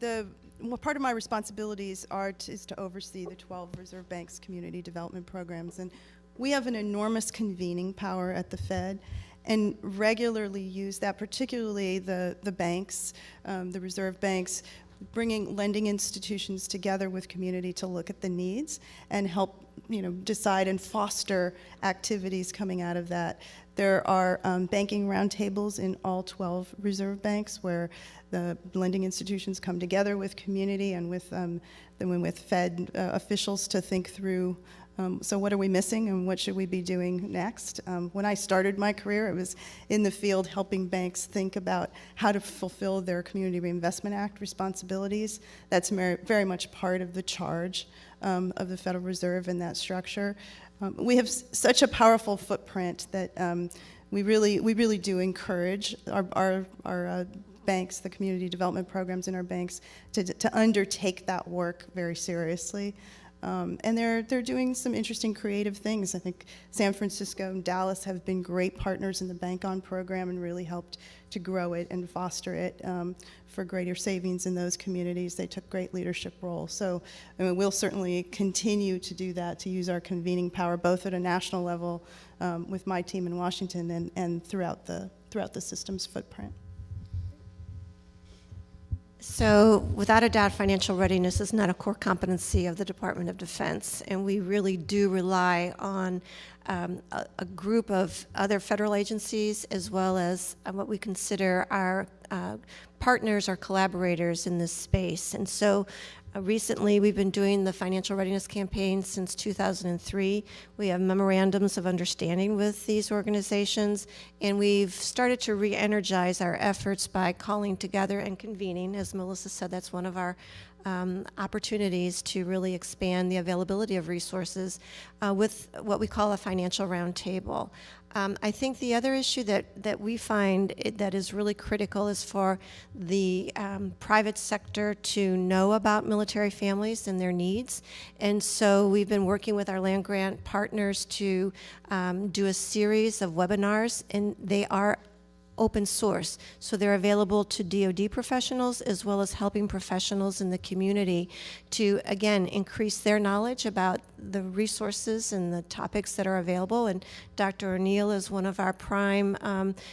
Well, part of my responsibilities is to oversee the 12 Reserve Bank's community development programs. And we have an enormous convening power at the Fed and regularly use that, particularly the banks, the Reserve Banks, bringing lending institutions together with community to look at the needs and help decide and foster activities coming out of that. There are banking roundtables in all 12 Reserve Banks where the lending institutions come together with community and with Fed officials to think through, so what are we missing and what should we be doing next? When I started my career, I was in the field helping banks think about how to fulfill their Community Reinvestment Act responsibilities. That's very much part of the charge of the Federal Reserve in that structure. We have such a powerful footprint that we really do encourage our banks, the community development programs in our banks, to undertake that work very seriously. And they're doing some interesting creative things. I think San Francisco and Dallas have been great partners in the Bank On program and really helped to grow it and foster it for greater savings in those communities. They took great leadership roles. So we'll certainly continue to do that, to use our convening power both at a national level with my team in Washington and throughout the system's footprint. So without a doubt, financial readiness is not a core competency of the Department of Defense, and we really do rely on a group of other federal agencies as well as what we consider our partners or collaborators in this space. And so recently, we've been doing the financial readiness campaign since 2003. We have memorandums of understanding with these organizations, and we've started to re-energize our efforts by calling together and convening. As Melissa said, that's one of our opportunities to really expand the availability of resources with what we call a financial roundtable. I think the other issue that we find that is really critical is for the private sector to know about military families and their needs. And so we've been working with our land-grant partners to do a series of webinars, and they are open source. So they're available to DoD professionals as well as helping professionals in the community to, again, increase their knowledge about the resources and the topics that are available. And Dr. O'Neill is one of our prime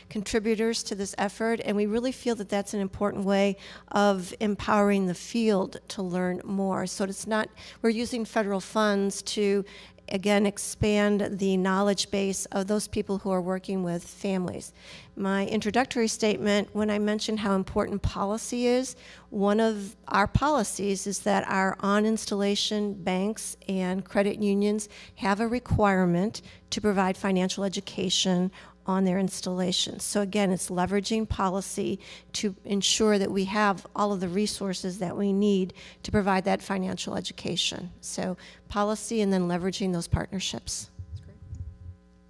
contributors to this effort, and we really feel that that's an important way of empowering the field to learn more. So it's not, we're using federal funds to again, expand the knowledge base of those people who are working with families. My introductory statement, when I mentioned how important policy is, one of our policies is that our on-installation banks and credit unions have a requirement to provide financial education on their installations. So again, it's leveraging policy to ensure that we have all of the resources that we need to provide that financial education. So policy and then leveraging those partnerships.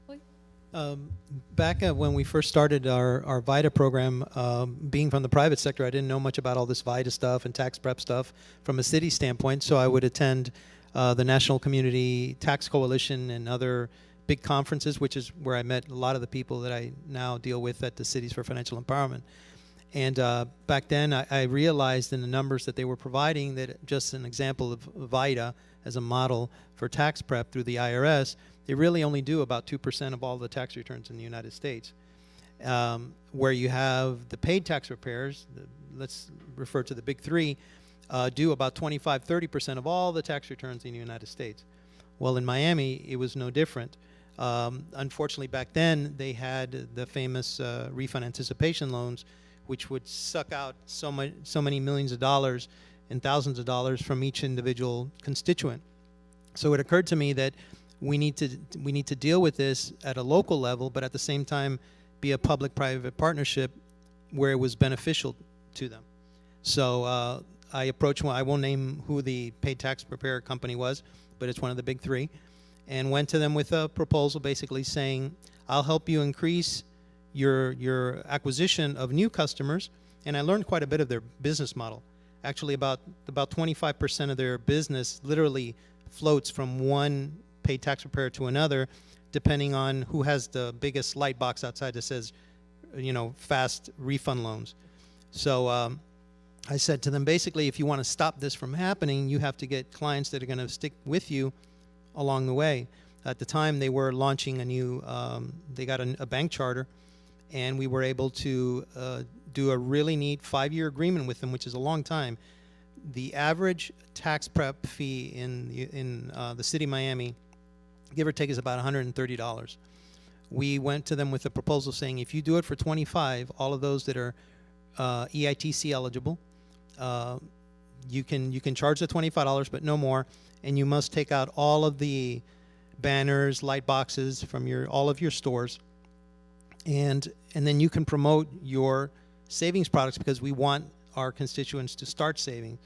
That's great. Back when we first started our VITA program, being from the private sector, I didn't know much about all this VITA stuff and tax prep stuff from a city standpoint, so I would attend the National Community Tax Coalition and other big conferences, which is where I met a lot of the people that I now deal with at the Cities for Financial Empowerment. And back then, I realized in the numbers that they were providing that, just an example of VITA as a model for tax prep through the IRS, they really only do about 2% of all the tax returns in the United States. Where you have the paid tax preparers, let's refer to the big three, do about 25-30% of all the tax returns in the United States. Well, in Miami, it was no different. Unfortunately, back then, they had the famous refund anticipation loans, which would suck out so many millions of dollars and thousands of dollars from each individual constituent. So it occurred to me that we need to deal with this at a local level, but at the same time be a public-private partnership where it was beneficial to them. So I approached one. I won't name who the paid tax preparer company was, but it's one of the big three, and went to them with a proposal basically saying, I'll help you increase your acquisition of new customers. And I learned quite a bit of their business model. Actually, about 25% of their business literally floats from one paid tax preparer to another, depending on who has the biggest light box outside that says, fast refund loans. So I said to them, basically, if you want to stop this from happening, you have to get clients that are going to stick with you along the way. At the time, they were launching a new, they got a bank charter, and we were able to do a really neat 5-year agreement with them, which is a long time. The average tax prep fee in the city of Miami, give or take, is about $130. We went to them with a proposal saying, if you do it for $25, all of those that are EITC eligible, you can charge the $25, but no more, and you must take out all of the banners, light boxes from all of your stores, and then you can promote your savings products, because we want our constituents to start saving.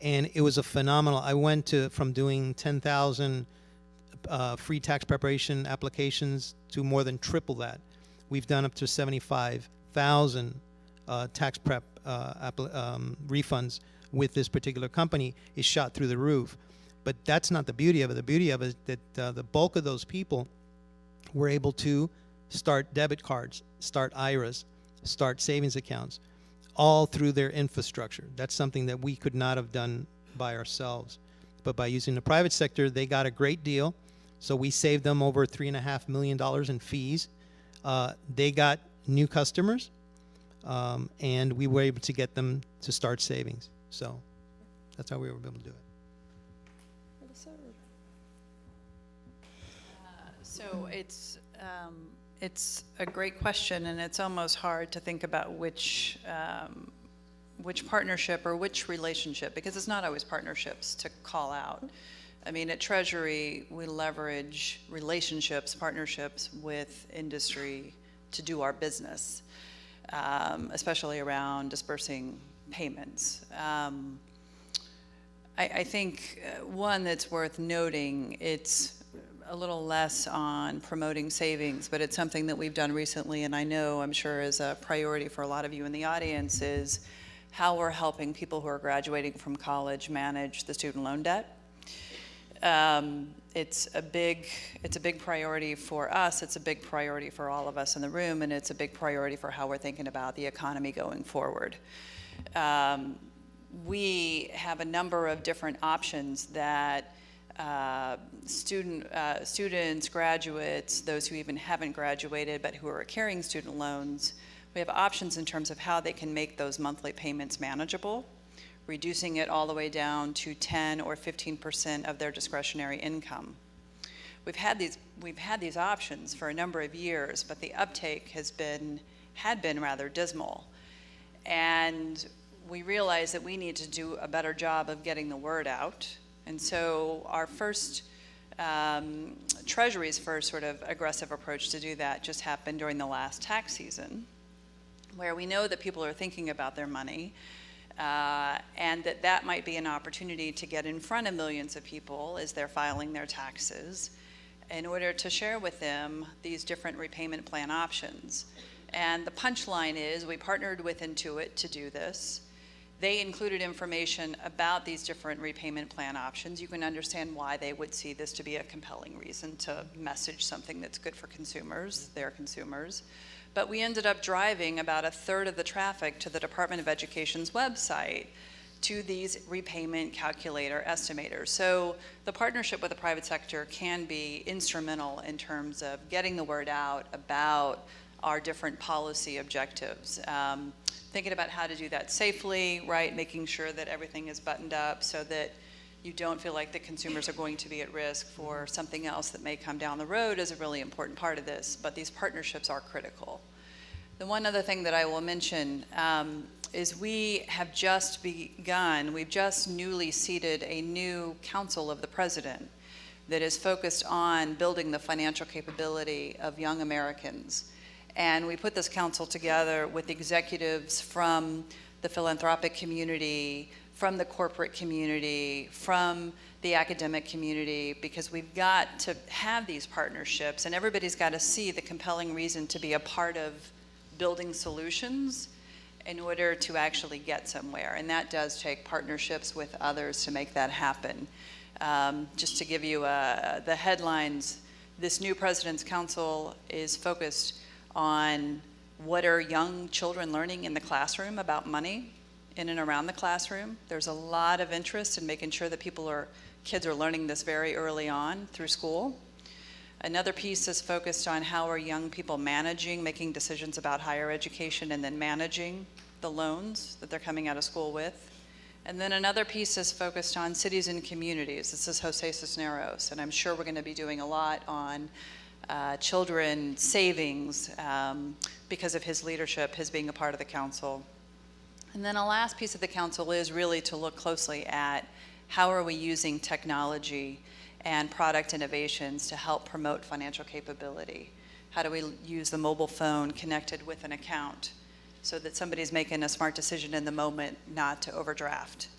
And it was a phenomenal. I went from doing 10,000 free tax preparation applications to more than triple that. We've done up to 75,000 tax prep refunds with this particular company. Is shot through the roof. But that's not the beauty of it. The beauty of it is that the bulk of those people were able to start debit cards, start IRAs, start savings accounts, all through their infrastructure. That's something that we could not have done by ourselves. But by using the private sector, they got a great deal. So we saved them over $3.5 million in fees. They got new customers, and we were able to get them to start savings. So that's how we were able to do it. So it's a great question, and it's almost hard to think about which partnership or which relationship, because it's not always partnerships to call out. I mean, at Treasury, we leverage relationships, partnerships with industry to do our business, especially around dispersing payments. I think one that's worth noting, it's a little less on promoting savings, but it's something that we've done recently, and I'm sure is a priority for a lot of you in the audience, is how we're helping people who are graduating from college manage the student loan debt. It's a big priority for us. It's a big priority for all of us in the room, and it's a big priority for how we're thinking about the economy going forward. We have a number of different options that students, graduates, those who even haven't graduated but who are carrying student loans, we have options in terms of how they can make those monthly payments manageable, reducing it all the way down to 10 or 15% of their discretionary income. We've had these options for a number of years, but the uptake had been rather dismal. And we realized that we need to do a better job of getting the word out. And so our Treasury's first sort of aggressive approach to do that just happened during the last tax season, where we know that people are thinking about their money, and that might be an opportunity to get in front of millions of people as they're filing their taxes in order to share with them these different repayment plan options. And the punchline is we partnered with Intuit to do this. They included information about these different repayment plan options. You can understand why they would see this to be a compelling reason to message something that's good for consumers, their consumers. But we ended up driving about a third of the traffic to the Department of Education's website to these repayment calculator estimators. So the partnership with the private sector can be instrumental in terms of getting the word out about our different policy objectives. Thinking about how to do that safely, right? Making sure that everything is buttoned up so that you don't feel like the consumers are going to be at risk for something else that may come down the road is a really important part of this, but these partnerships are critical. The one other thing that I will mention is we have just begun, we've just newly seated a new Council of the President that is focused on building the financial capability of young Americans. And we put this council together with executives from the philanthropic community, from the corporate community, from the academic community, because we've got to have these partnerships, and everybody's got to see the compelling reason to be a part of building solutions in order to actually get somewhere. And that does take partnerships with others to make that happen. Just to give you the headlines, this new President's Council is focused on what are young children learning in the classroom about money, in and around the classroom. There's a lot of interest in making sure that kids are learning this very early on through school. Another piece is focused on how are young people making decisions about higher education and then managing the loans that they're coming out of school with. And then another piece is focused on cities and communities. This is Jose Cisneros, and I'm sure we're going to be doing a lot on children savings because of his leadership, his being a part of the council. And then a last piece of the council is really to look closely at how are we using technology and product innovations to help promote financial capability. How do we use the mobile phone connected with an account so that somebody's making a smart decision in the moment not to overdraft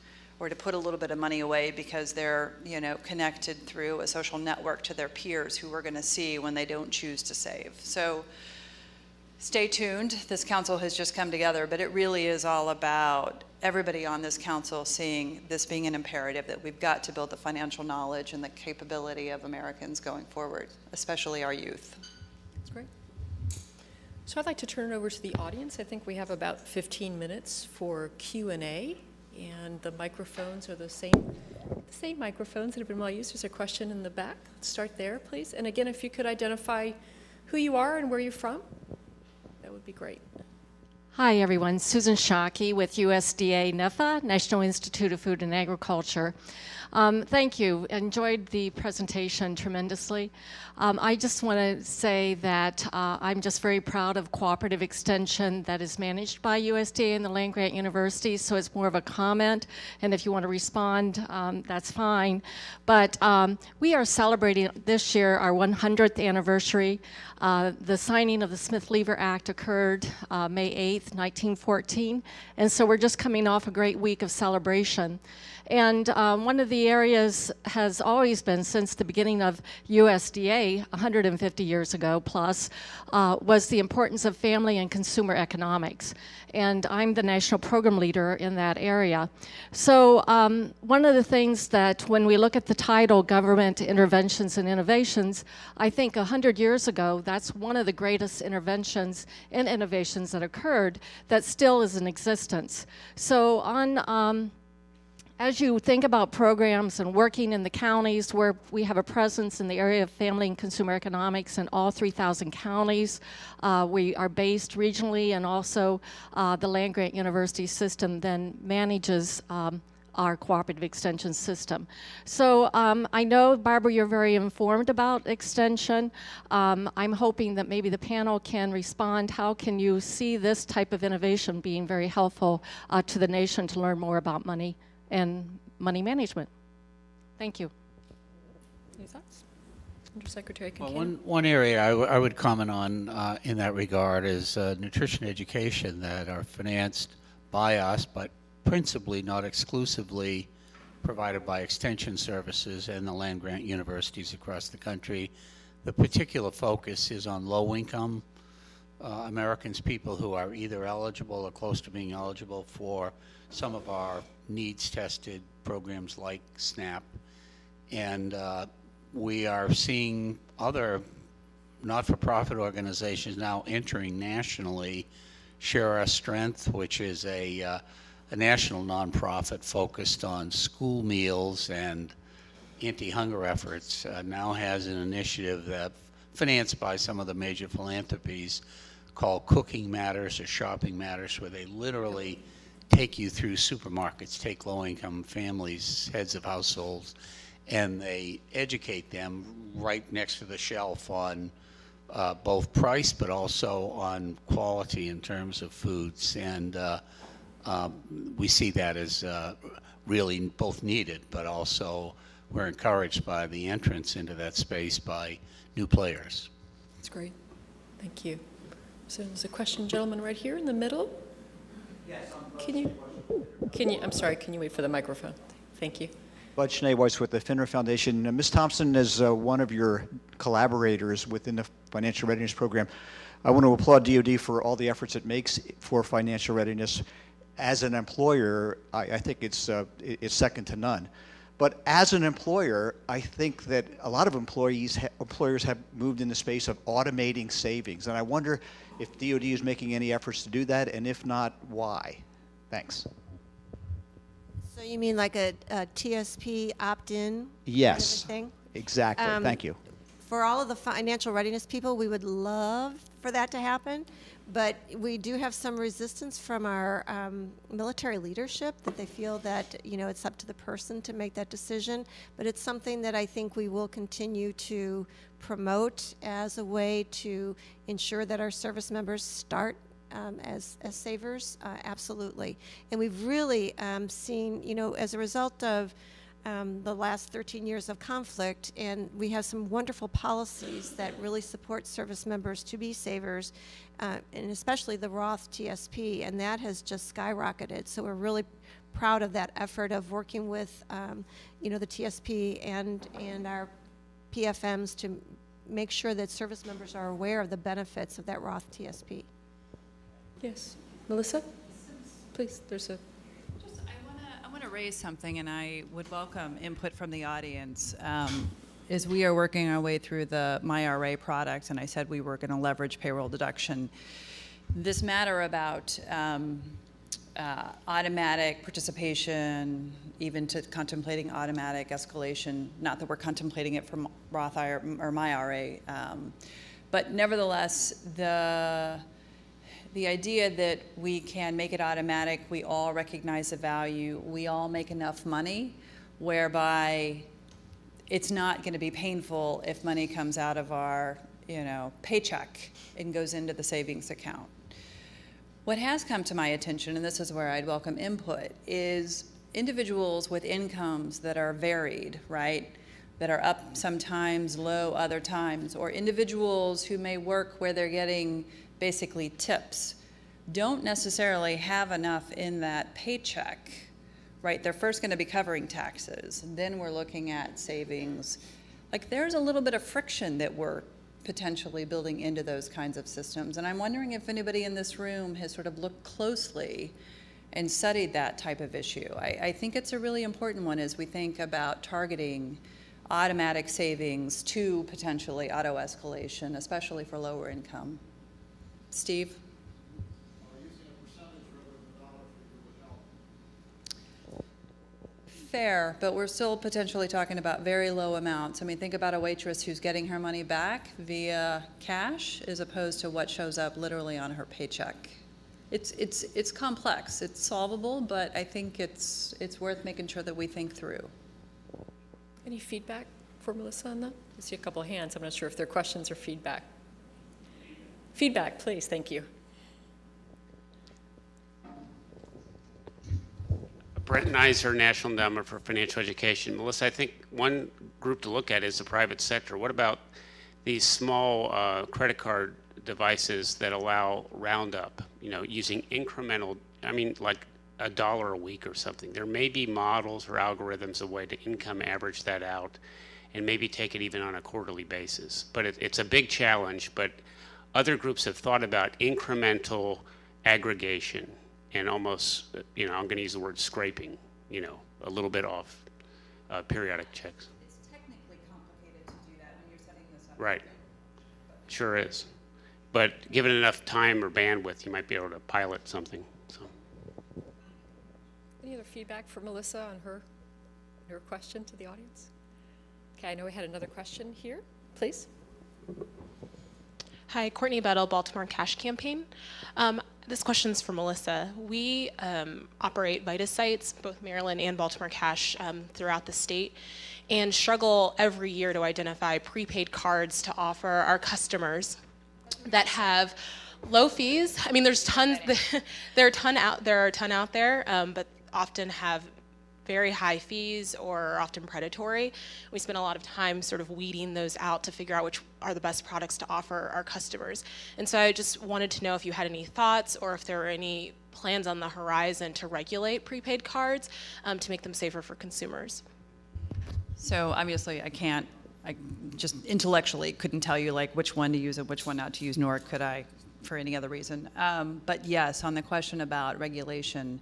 or to put a little bit of money away because they're connected through a social network to their peers who are going to see when they don't choose to save. So stay tuned. This council has just come together, but it really is all about everybody on this council seeing this being an imperative that we've got to build the financial knowledge and the capability of Americans going forward, especially our youth. That's great. So I'd like to turn it over to the audience. I think we have about 15 minutes for Q&A, and the microphones are the same microphones that have been well used. There's a question in the back. Let's start there, please. And again, if you could identify who you are and where you're from, that would be great. Hi, everyone. Susan Shockey with USDA NIFA, National Institute of Food and Agriculture. Thank you. Enjoyed the presentation tremendously. I just want to say that I'm just very proud of cooperative extension that is managed by USDA and the land-grant universities, so it's more of a comment, and if you want to respond, that's fine. But we are celebrating this year our 100th anniversary. The signing of the Smith-Lever Act occurred May 8th, 1914, and so we're just coming off a great week of celebration. And one of the areas has always been, since the beginning of USDA, 150 years ago plus, was the importance of family and consumer economics. And I'm the national program leader in that area. So one of the things that when we look at the title, Government Interventions and Innovations, I think 100 years ago, that's one of the greatest interventions and innovations that occurred that still is in existence. So as you think about programs and working in the counties where we have a presence in the area of family and consumer economics in all 3,000 counties, we are based regionally, and also the land-grant university system then manages our cooperative extension system. So I know, Barbara, you're very informed about extension. I'm hoping that maybe the panel can respond. How can you see this type of innovation being very helpful to the nation to learn more about money and money management? Thank you. Any thoughts? Undersecretary Well, Kincaid. one area I would comment on in that regard is nutrition education that are financed by us, but principally, not exclusively, provided by extension services and the land-grant universities across the country. The particular focus is on low-income Americans, people who are either eligible or close to being eligible for some of our needs-tested programs like SNAP. And we are seeing other not-for-profit organizations now entering nationally. Share Our Strength, which is a national nonprofit focused on school meals and anti-hunger efforts, now has an initiative that financed by some of the major philanthropies called Cooking Matters or Shopping Matters, where they literally take you through supermarkets, take low-income families, heads of households, and they educate them right next to the shelf on both price but also on quality in terms of foods. And we see that as really both needed, but also we're encouraged by the entrance into that space by new players. That's great. Thank you. So there's a question, gentleman, right here in the middle. Yes. I'm sorry, can you wait for the microphone? Thank you. Bud Schneeweiss with the FINRA Foundation. Ms. Thompson, as one of your collaborators within the Financial Readiness Program, I want to applaud DoD for all the efforts it makes for financial readiness. As an employer, I think it's second to none. But as an employer, I think that a lot of employers have moved in the space of automating savings. And I wonder if DoD is making any efforts to do that, and if not, why? Thanks. So you mean like a TSP opt-in? Yes, kind of a thing? exactly. Thank you. For all of the financial readiness people, we would love for that to happen, but we do have some resistance from our military leadership that they feel that it's up to the person to make that decision. But it's something that I think we will continue to promote as a way to ensure that our service members start as savers, absolutely. And we've really seen, as a result of the last 13 years of conflict, and we have some wonderful policies that really support service members to be savers, and especially the Roth TSP, and that has just skyrocketed. So we're really proud of that effort of working with, the TSP and our PFMs to make sure that service members are aware of the benefits of that Roth TSP. Yes. Melissa? Please, there's a... I want to raise something, and I would welcome input from the audience. As we are working our way through the MyRA product, and I said we were going to leverage payroll deduction, this matter about automatic participation, even to contemplating automatic escalation, not that we're contemplating it for Roth or MyRA, but nevertheless, the idea that we can make it automatic, we all recognize the value, we all make enough money, whereby it's not going to be painful if money comes out of our, paycheck and goes into the savings account. What has come to my attention, and this is where I'd welcome input, is individuals with incomes that are varied, right? That are up sometimes, low other times, or individuals who may work where they're getting basically tips, don't necessarily have enough in that paycheck, right? They're first going to be covering taxes, and then we're looking at savings. Like, there's a little bit of friction that we're potentially building into those kinds of systems, and I'm wondering if anybody in this room has sort of looked closely and studied that type of issue. I think it's a really important one as we think about targeting automatic savings to potentially auto escalation, especially for lower income. Steve? Fair, but we're still potentially talking about very low amounts. I mean, think about a waitress who's getting her money back via cash as opposed to what shows up literally on her paycheck. It's complex. It's solvable, but I think it's worth making sure that we think through. Any feedback for Melissa on that? I see a couple of hands. I'm not sure if they're questions or feedback. Feedback, please. Thank you. Brent Neiser, National Endowment for Financial Education. Melissa, I think one group to look at is the private sector. What about these small credit card devices that allow roundup, using incremental, like $1 a week or something? There may be models or algorithms, a way to income average that out and maybe take it even on a quarterly basis. But it's a big challenge, but other groups have thought about incremental aggregation and almost, I'm going to use the word scraping, a little bit off periodic checks. It's technically complicated to do that when you're setting this up. Right. Sure is. But given enough time or bandwidth, you might be able to pilot something. So. Any other feedback for Melissa on her question to the audience? Okay, I know we had another question here. Please. Hi, Courtney Bettle, Baltimore Cash Campaign. This question's for Melissa. We operate Vitus sites, both Maryland and Baltimore Cash, throughout the state, and struggle every year to identify prepaid cards to offer our customers that have low fees. I mean, there's tons. There are a ton out there, but often have very high fees or are often predatory. We spend a lot of time sort of weeding those out to figure out which are the best products to offer our customers. And so I just wanted to know if you had any thoughts or if there were any plans on the horizon to regulate prepaid cards to make them safer for consumers. So obviously I just intellectually couldn't tell you like which one to use and which one not to use, nor could I for any other reason. But yes, on the question about regulation,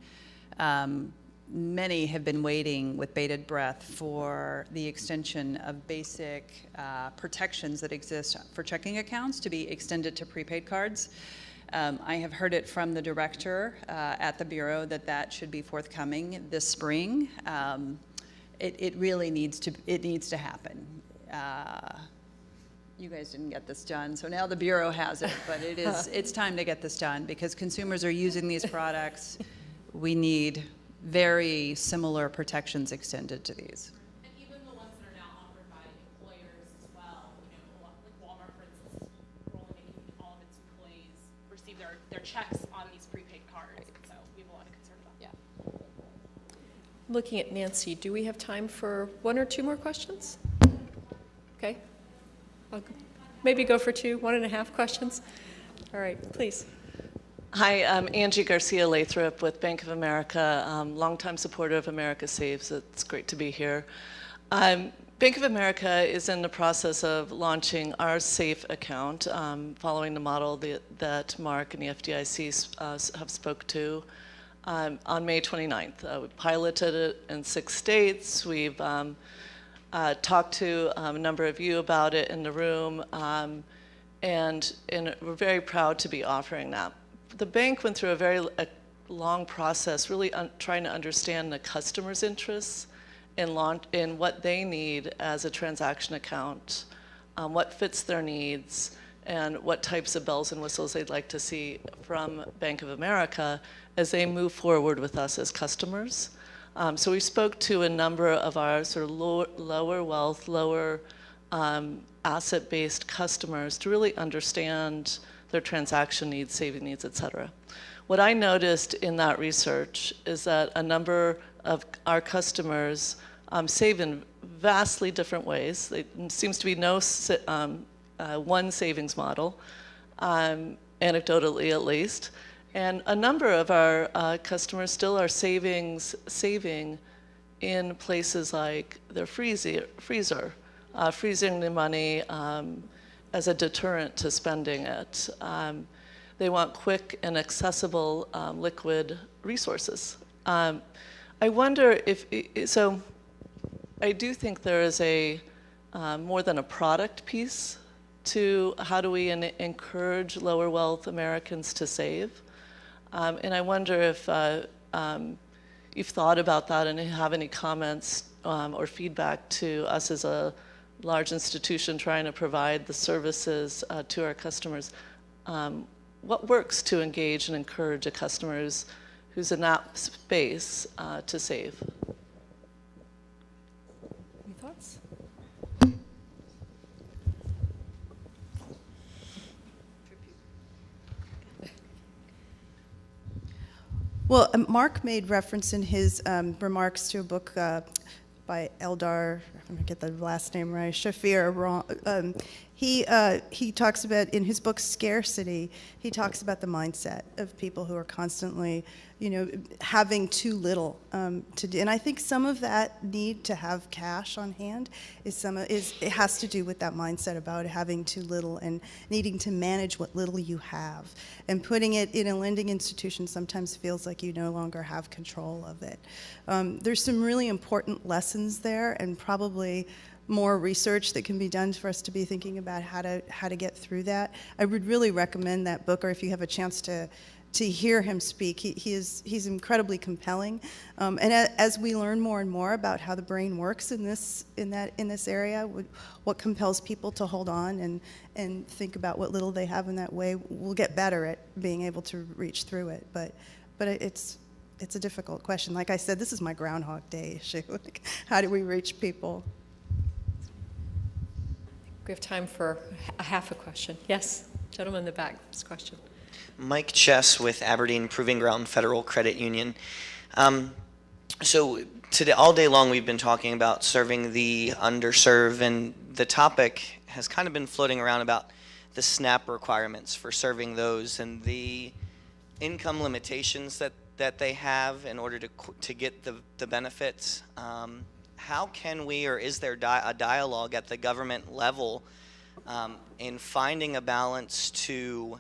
many have been waiting with bated breath for the extension of basic protections that exist for checking accounts to be extended to prepaid cards. I have heard it from the director at the Bureau that should be forthcoming this spring. It really needs to happen. You guys didn't get this done, so now the Bureau has it, but it's time to get this done because consumers are using these products. We need very similar protections extended to these. And even the ones that are now offered by employers as well, like Walmart, for instance, rolling making all of its employees receive their checks on these prepaid cards. So we have a lot of concern about that. Looking at Nancy, do we have time for one or two more questions? Okay. I'll maybe go for 1.5 questions. All right, please. Hi, I'm Angie Garcia Lathrop with Bank of America, longtime supporter of America Saves. It's great to be here. Bank of America is in the process of launching our SAFE account, following the model that Mark and the FDIC have spoke to on May 29th. We piloted it in 6 states. We've talked to a number of you about it in the room, and we're very proud to be offering that. The bank went through a very long process, really trying to understand the customer's interests in what they need as a transaction account, what fits their needs, and what types of bells and whistles they'd like to see from Bank of America as they move forward with us as customers. So we spoke to a number of our sort of lower wealth, lower asset-based customers to really understand their transaction needs, saving needs, et cetera. What I noticed in that research is that a number of our customers save in vastly different ways. There seems to be no one savings model, anecdotally at least. And a number of our customers still are saving in places like their freezer, freezing the money as a deterrent to spending it. They want quick and accessible liquid resources. I wonder so I do think there is more than a product piece to how do we encourage lower wealth Americans to save. And I wonder if you've thought about that and have any comments or feedback to us as a large institution trying to provide the services to our customers. What works to engage and encourage a customer who's in that space to save? Any thoughts? Well, Mark made reference in his remarks to a book by Eldar, I'm going to get the last name right, Shafir. He talks about, in his book Scarcity, he talks about the mindset of people who are constantly, having too little to do. And I think some of that need to have cash on hand it has to do with that mindset about having too little and needing to manage what little you have. And putting it in a lending institution sometimes feels like you no longer have control of it. There's some really important lessons there, and probably more research that can be done for us to be thinking about how to get through that. I would really recommend that book, or if you have a chance to to hear him speak. He's incredibly compelling, and as we learn more and more about how the brain works in this area, what compels people to hold on and think about what little they have in that way, we'll get better at being able to reach through it. But it's a difficult question. Like I said, this is my Groundhog Day issue. Like, how do we reach people? We have time for a half a question. Yes, gentleman in the back, this question. Mike Chess with Aberdeen Proving Ground Federal Credit Union. So today, all day long, we've been talking about serving the underserved, and the topic has kind of been floating around about the SNAP requirements for serving those and the income limitations that they have in order to get the benefits. How can we, or is there a dialogue at the government level in finding a balance to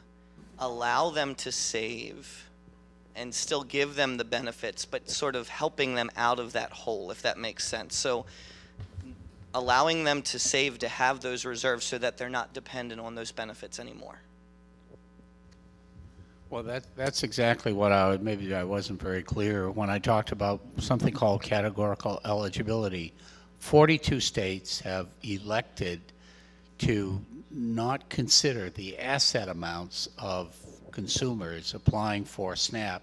allow them to save and still give them the benefits, but sort of helping them out of that hole, if that makes sense? So allowing them to save, to have those reserves so that they're not dependent on those benefits anymore. Well, that's exactly what maybe I wasn't very clear when I talked about something called categorical eligibility. 42 states have elected to not consider the asset amounts of consumers applying for SNAP.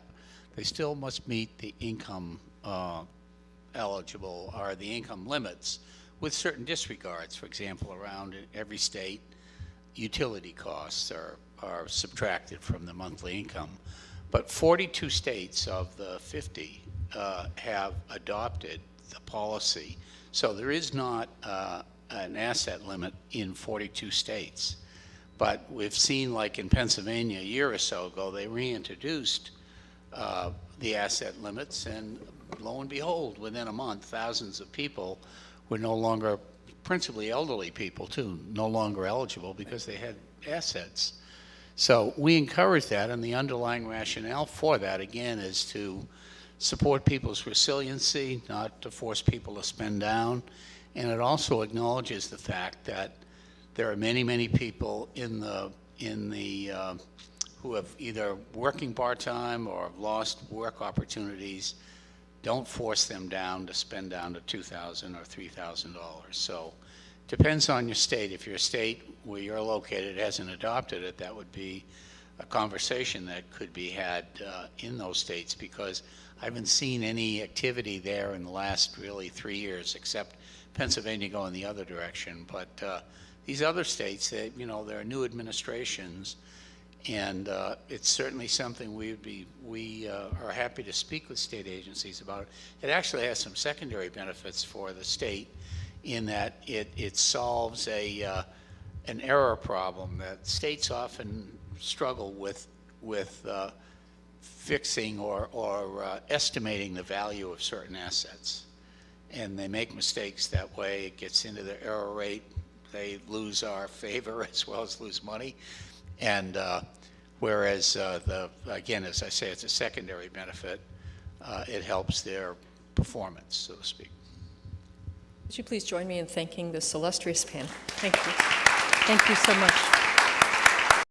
They still must meet the income eligible, or the income limits, with certain disregards. For example, around every state, utility costs are subtracted from the monthly income. But 42 states of the 50 have adopted the policy. So there is not an asset limit in 42 states. But we've seen, like in Pennsylvania a year or so ago, they reintroduced the asset limits, and lo and behold, within a month, thousands of people were no longer, principally elderly people too, no longer eligible because they had assets. So we encourage that, and the underlying rationale for that, again, is to support people's resiliency, not to force people to spend down. And it also acknowledges the fact that there are many, many people in the who have either working part-time or have lost work opportunities. Don't force them down to spend down to $2,000 or $3,000. So depends on your state. If your state where you're located hasn't adopted it, that would be a conversation that could be had in those states, because I haven't seen any activity there in the last really 3 years, except Pennsylvania going the other direction. But these other states, there are new administrations, and it's certainly something we are happy to speak with state agencies about. It actually has some secondary benefits for the state, in that it solves an error problem that states often struggle with fixing or estimating the value of certain assets. And they make mistakes that way. It gets into the error rate. They lose our favor as well as lose money. And whereas, again, as I say, it's a secondary benefit, it helps their performance, so to speak. Would you please join me in thanking this illustrious panel? Thank you. Thank you so much.